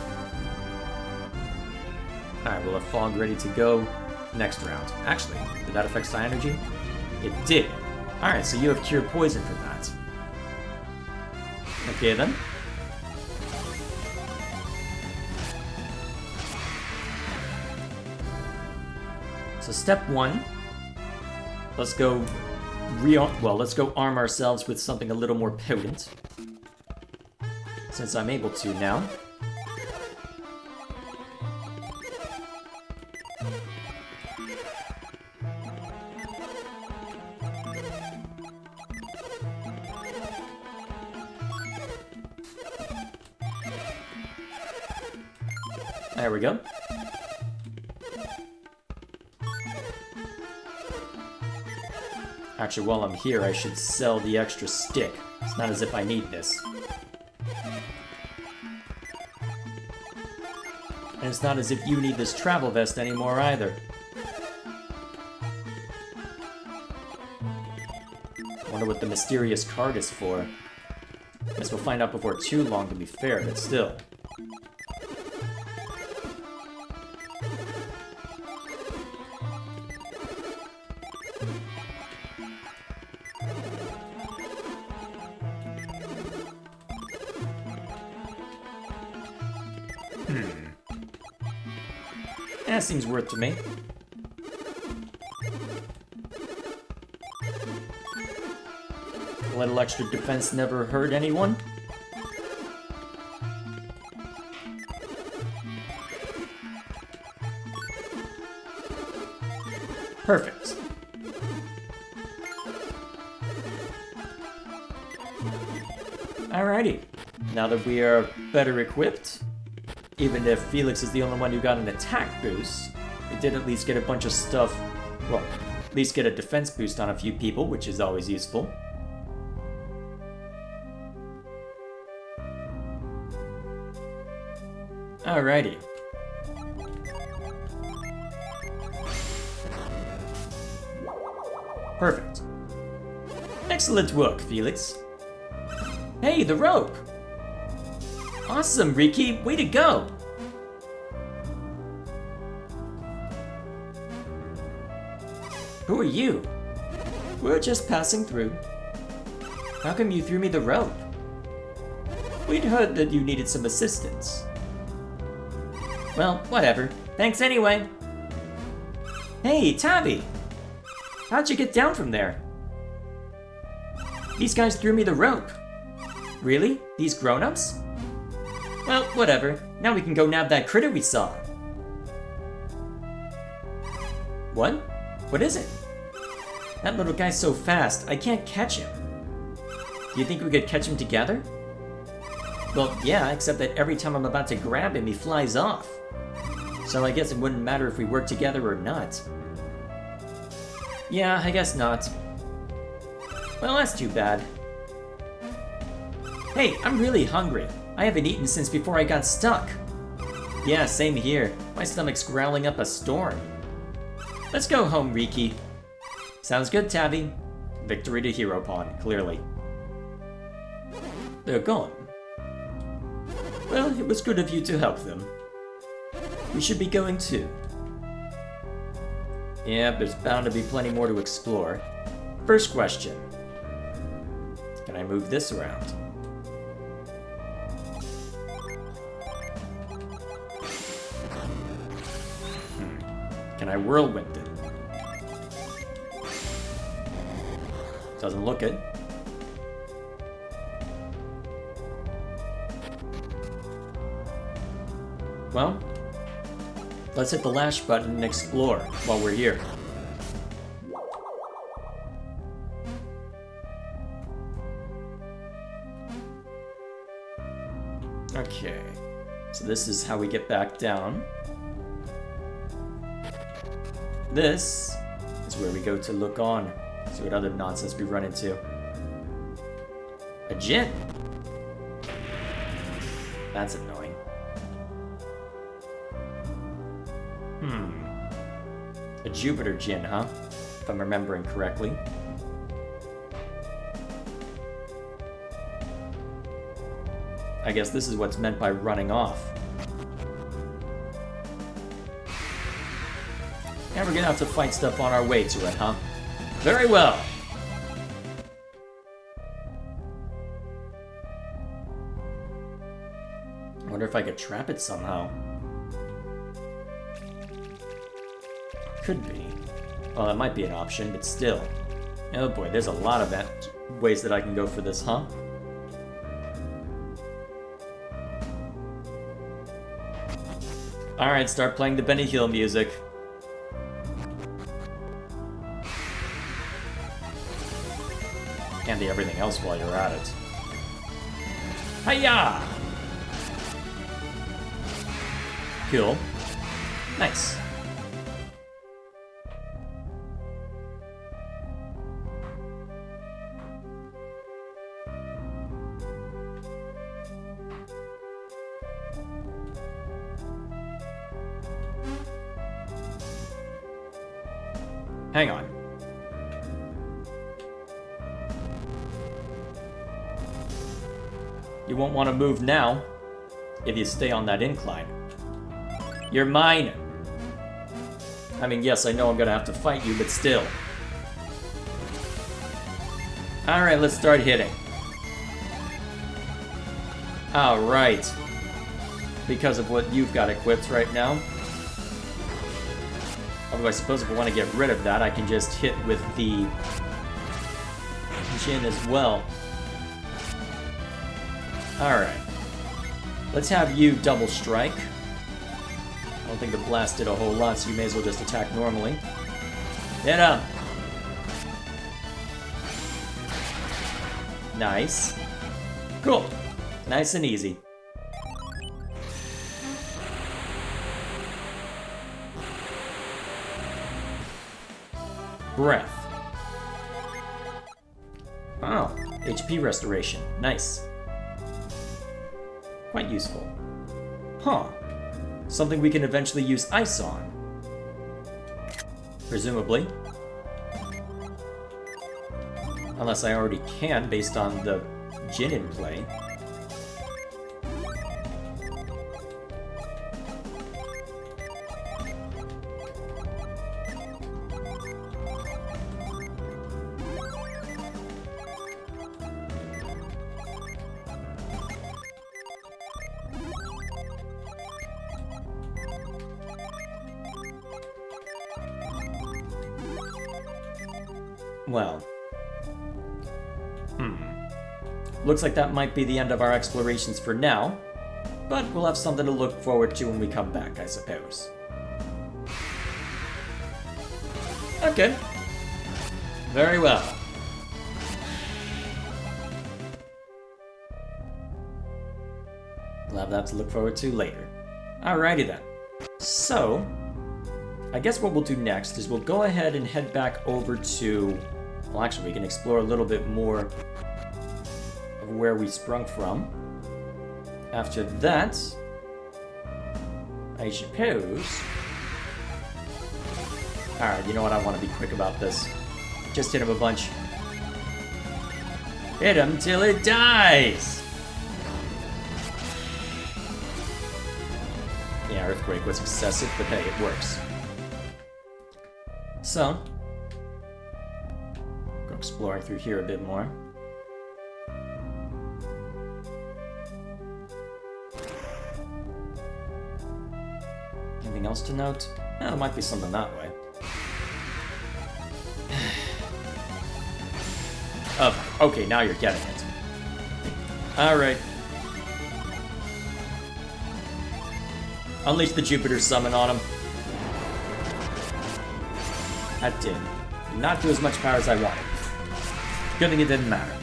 Alright, we'll have Fog ready to go next round. Actually, did that affect Psi Energy? It did. Alright, so you have Cure Poison for that. Okay, then. So step one. Let's go let's go arm ourselves with something a little more potent. Since I'm able to now. There we go. Actually, while I'm here, I should sell the extra stick. It's not as if I need this. And it's not as if you need this travel vest anymore either. Wonder what the mysterious card is for. Guess we'll find out before too long, to be fair, but still. That seems worth to me. A little extra defense never hurt anyone. Perfect. Alrighty. Now that we are better equipped, even if Felix is the only one who got an attack boost, we did at least get a bunch of stuff, well, at least get a defense boost on a few people, which is always useful. Alrighty. Perfect. Excellent work, Felix. Hey, the rope! Awesome, Riki! Way to go! Who are you? We're just passing through. How come you threw me the rope? We'd heard that you needed some assistance. Well, whatever. Thanks anyway. Hey, Tavi! How'd you get down from there? These guys threw me the rope. Really? These grown-ups? Well, whatever. Now we can go nab that critter we saw. What? What is it? That little guy's so fast, I can't catch him. Do you think we could catch him together? Well, yeah, except that every time I'm about to grab him, he flies off. So I guess it wouldn't matter if we work together or not. Yeah, I guess not. Well, that's too bad. Hey, I'm really hungry. I haven't eaten since before I got stuck. Yeah, same here. My stomach's growling up a storm. Let's go home, Riki. Sounds good, Tavi. Victory to Hero Pawn, clearly. They're gone. Well, it was good of you to help them. We should be going too. Yeah, there's bound to be plenty more to explore. First question. Can I move this around? Can I whirlwind it? Doesn't look it. Well, let's hit the lash button and explore while we're here. Okay. So this is how we get back down. This is where we go to look on. See what other nonsense we run into. A Djinn. That's annoying. A Jupiter Djinn, huh? If I'm remembering correctly. I guess this is what's meant by running off. And we're gonna have to fight stuff on our way to it, huh? Very well! I wonder if I could trap it somehow. Could be. Well, that might be an option, but still. Oh boy, there's a lot of ways that I can go for this, huh? Alright, start playing the Benny Hill music. And the everything else while you're at it. Hiya! Cool. Nice. Hang on. You won't want to move now if you stay on that incline. You're mine! I mean, yes, I know I'm gonna have to fight you, but still. Alright, let's start hitting. Alright. Because of what you've got equipped right now. Although I suppose if I want to get rid of that, I can just hit with the Djinn as well. Alright. Let's have you double strike. I don't think the blast did a whole lot, so you may as well just attack normally. Hit him! Nice. Cool. Nice and easy. Breath. Oh, HP restoration. Nice. Quite useful. Huh. Something we can eventually use ice on. Presumably. Unless I already can, based on the Djinn in play. Well. Looks like that might be the end of our explorations for now, but we'll have something to look forward to when we come back, I suppose. Okay. Very well. We'll have that to look forward to later. Alrighty then. So, I guess what we'll do next is we'll go ahead and head back over to... Well, actually, we can explore a little bit more of where we sprung from. After that, I suppose... Alright, you know what? I want to be quick about this. Just hit him a bunch. Hit him till it dies! Yeah, Earthquake was excessive, but hey, it works. So, go exploring through here a bit more. Anything else to note? There might be something that way. Oh, okay, now you're getting it. Alright. Unleash the Jupiter summon on him. That did not do as much power as I wanted. Good thing it didn't matter.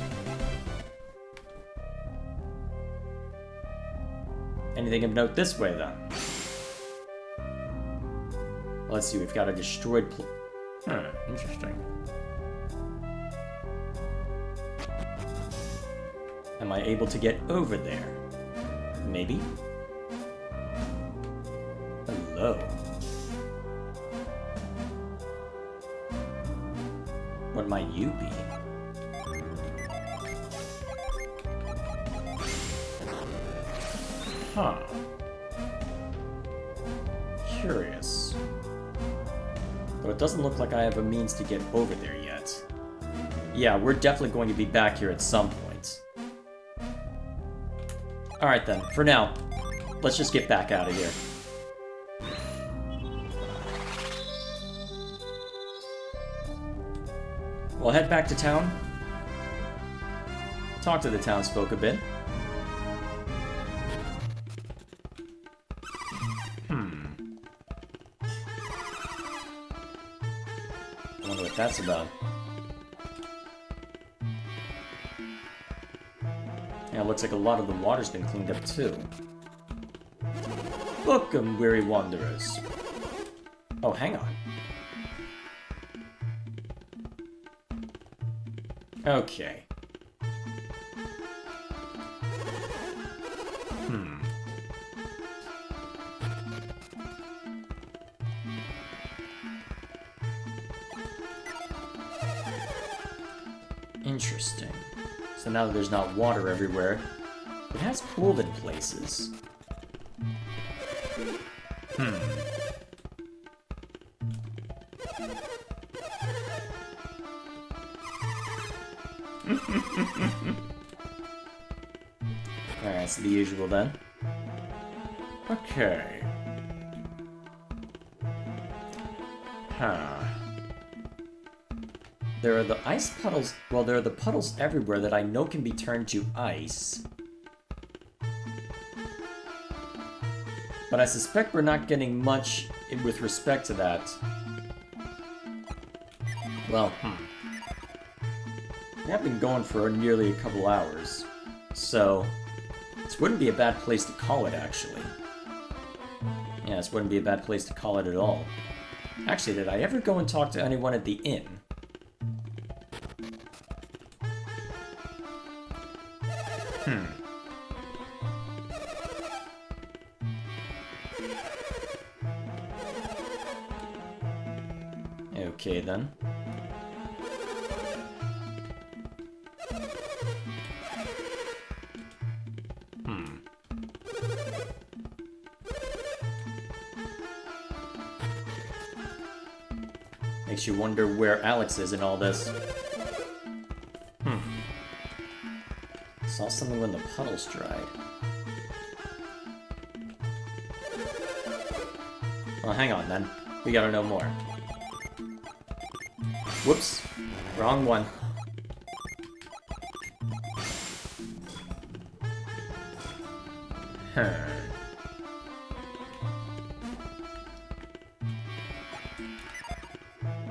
anything of note this way, then? Let's see, we've got a destroyed interesting. Am I able to get over there? Maybe? Hello. What might you be? Huh. Curious. Though it doesn't look like I have a means to get over there yet. Yeah, we're definitely going to be back here at some point. Alright then, for now, let's just get back out of here. We'll head back to town. Talk to the townsfolk a bit. I wonder what that's about. Yeah, it looks like a lot of the water's been cleaned up too. Welcome, weary wanderers. Oh, hang on. Okay. Interesting. So now that there's not water everywhere, it has pooled in places. Alright, so the usual then. Okay. There are the ice puddles. Well, there are the puddles everywhere that I know can be turned to ice. But I suspect we're not getting much with respect to that. Well, we have been going for nearly a couple hours. So, this wouldn't be a bad place to call it, actually. Yeah, this wouldn't be a bad place to call it at all. Actually, did I ever go and talk to anyone at the inn? Okay, then. Makes you wonder where Alex is in all this. Saw something when the puddles dried. Well, hang on then. We gotta know more. Whoops. Wrong one.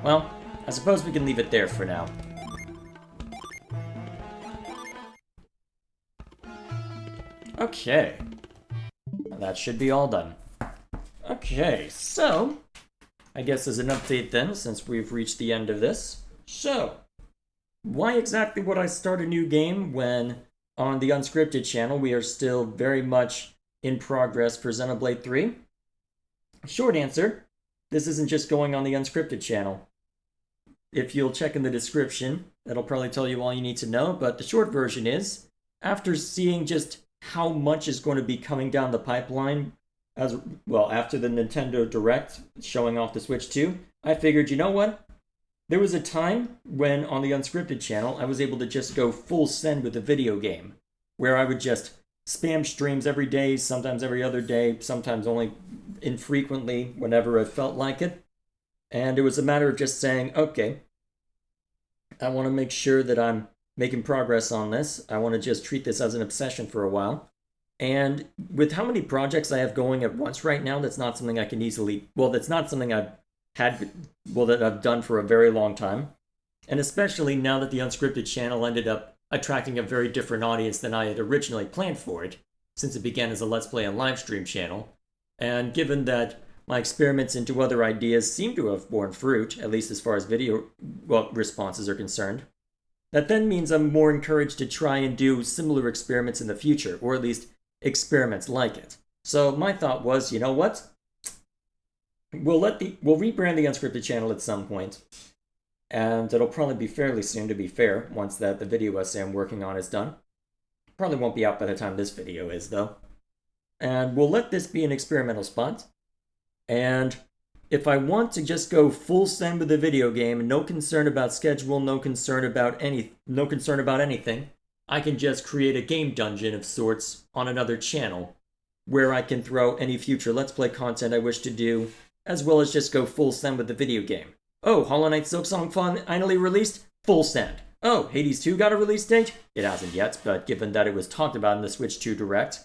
Well, I suppose we can leave it there for now. Okay. That should be all done. Okay, so I guess as an update then, since we've reached the end of this. So, why exactly would I start a new game when on the Unscripted channel we are still very much in progress for Xenoblade 3? Short answer, this isn't just going on the Unscripted channel. If you'll check in the description, that'll probably tell you all you need to know, but the short version is, after seeing just how much is going to be coming down the pipeline, as well, after the Nintendo Direct showing off the Switch 2, I figured, you know what? There was a time when on the Unscripted channel, I was able to just go full send with a video game, where I would just spam streams every day, sometimes every other day, sometimes only infrequently, whenever I felt like it. And it was a matter of just saying, okay, I want to make sure that I'm making progress on this. I want to just treat this as an obsession for a while. And with how many projects I have going at once right now, that's not something I can easily... Well, that's not something I've had... Well, that I've done for a very long time. And especially now that the Unscripted channel ended up attracting a very different audience than I had originally planned for it. since it began as a Let's Play and live stream channel, and given that my experiments into other ideas seem to have borne fruit, at least as far as video responses are concerned, that then means I'm more encouraged to try and do similar experiments in the future, or at least experiments like it. So my thought was, you know what? We'll rebrand the Unscripted channel at some point, and it'll probably be fairly soon, to be fair, once that the video essay I'm working on is done. Probably won't be out by the time this video is, though. And we'll let this be an experimental spot. And if I want to just go full send with the video game, no concern about schedule, no concern about anything, I can just create a game dungeon of sorts on another channel where I can throw any future Let's Play content I wish to do, as well as just go full send with the video game. Oh, Hollow Knight Silksong finally released? Full send. Oh, Hades 2 got a release date? It hasn't yet, but given that it was talked about in the Switch 2 Direct,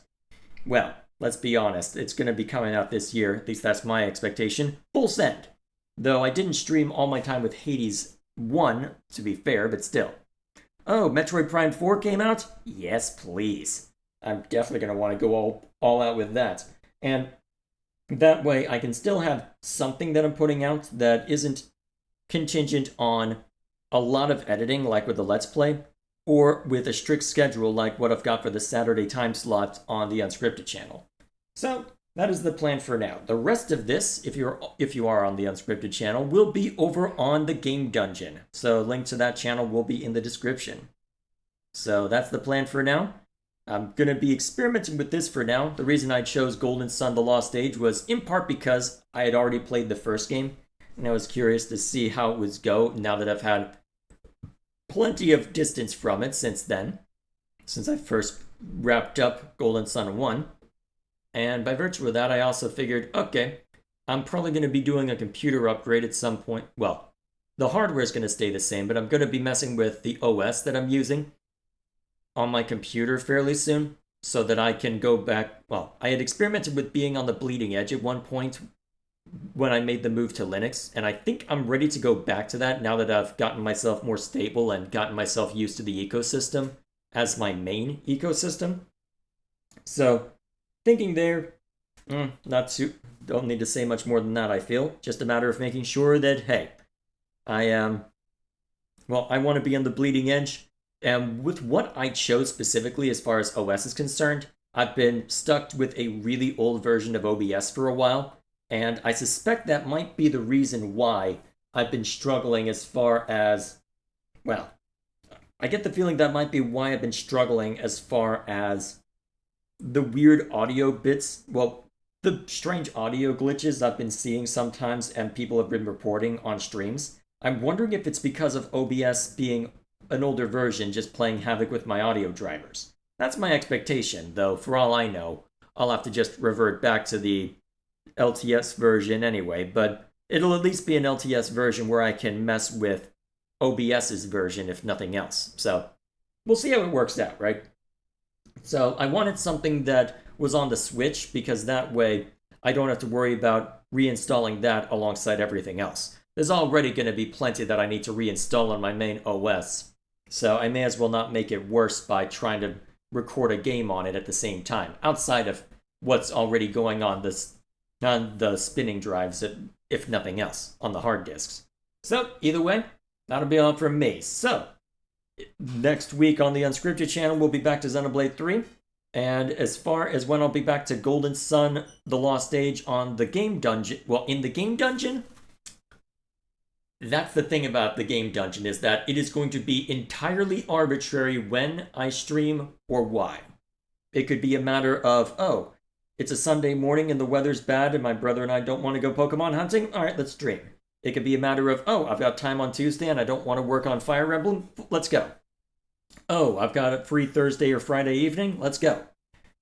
well, let's be honest, it's going to be coming out this year, at least that's my expectation. Full send. Though I didn't stream all my time with Hades 1, to be fair, but still. Oh, Metroid Prime 4 came out? Yes, please. I'm definitely going to want to go all out with that. And that way I can still have something that I'm putting out that isn't contingent on a lot of editing, like with the Let's Play, or with a strict schedule like what I've got for the Saturday time slot on the Unscripted channel. So that is the plan for now. The rest of this, if you are on the Unscripted channel, will be over on the Game Dungeon. So link to that channel will be in the description. So that's the plan for now. I'm going to be experimenting with this for now. The reason I chose Golden Sun: The Lost Age was in part because I had already played the first game, and I was curious to see how it would go now that I've had plenty of distance from it since then, since I first wrapped up Golden Sun 1. And by virtue of that, I also figured, okay, I'm probably going to be doing a computer upgrade at some point. Well, the hardware is going to stay the same, but I'm going to be messing with the OS that I'm using on my computer fairly soon, so that I can go back. Well, I had experimented with being on the bleeding edge at one point when I made the move to Linux, and I think I'm ready to go back to that now that I've gotten myself more stable and gotten myself used to the ecosystem as my main ecosystem. So, thinking there, don't need to say much more than that, I feel. Just a matter of making sure that, hey, I want to be on the bleeding edge. And with what I chose specifically as far as OS is concerned, I've been stuck with a really old version of OBS for a while, and I suspect that might be the reason why I've been struggling as far as, well, I get the feeling that might be why I've been struggling as far as the weird audio bits, well, the strange audio glitches I've been seeing sometimes and people have been reporting on streams. I'm wondering if it's because of OBS being an older version just playing havoc with my audio drivers. That's my expectation, though for all I know, I'll have to just revert back to the LTS version anyway, but it'll at least be an LTS version where I can mess with OBS's version if nothing else. So we'll see how it works out, right? So I wanted something that was on the Switch because that way I don't have to worry about reinstalling that alongside everything else. There's already going to be plenty that I need to reinstall on my main OS, so I may as well not make it worse by trying to record a game on it at the same time, outside of what's already going on the spinning drives, if nothing else, on the hard disks. So, either way, that'll be all from me. So, next week on the Unscripted channel, we'll be back to Xenoblade 3. And as far as when I'll be back to Golden Sun: The Lost Age on the Game Dungeon, well, in the Game Dungeon, that's the thing about the Game Dungeon, is that it is going to be entirely arbitrary when I stream or why. It could be a matter of, oh, it's a Sunday morning and the weather's bad and my brother and I don't want to go Pokemon hunting? Alright, let's stream. It could be a matter of, oh, I've got time on Tuesday and I don't want to work on Fire Emblem? Let's go. Oh, I've got a free Thursday or Friday evening? Let's go.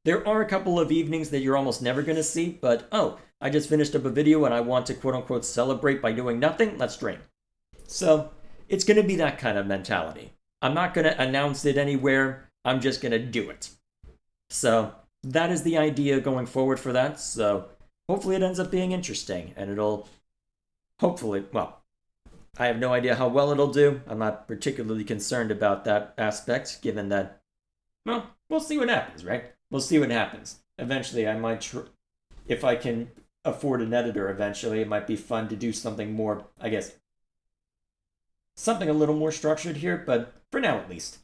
There are a couple of evenings that you're almost never going to see, but, oh, I just finished up a video and I want to quote-unquote celebrate by doing nothing? Let's stream. So, it's going to be that kind of mentality. I'm not going to announce it anywhere, I'm just going to do it. So, that is the idea going forward for that, so hopefully it ends up being interesting, and it'll, hopefully, well, I have no idea how well it'll do. I'm not particularly concerned about that aspect, given that, well, we'll see what happens, right? we'll see what happens. Eventually, I might if I can afford an editor eventually, it might be fun to do something more, I guess, something a little more structured here, but for now at least,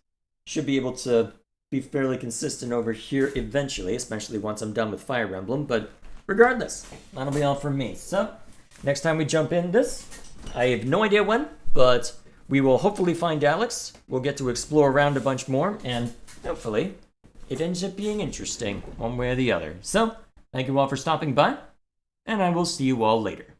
should be able to be fairly consistent over here eventually, especially once I'm done with Fire Emblem, but regardless, that'll be all from me. So, next time we jump in this, I have no idea when, but we will hopefully find Alex, we'll get to explore around a bunch more, and hopefully, it ends up being interesting, one way or the other. So, thank you all for stopping by, and I will see you all later.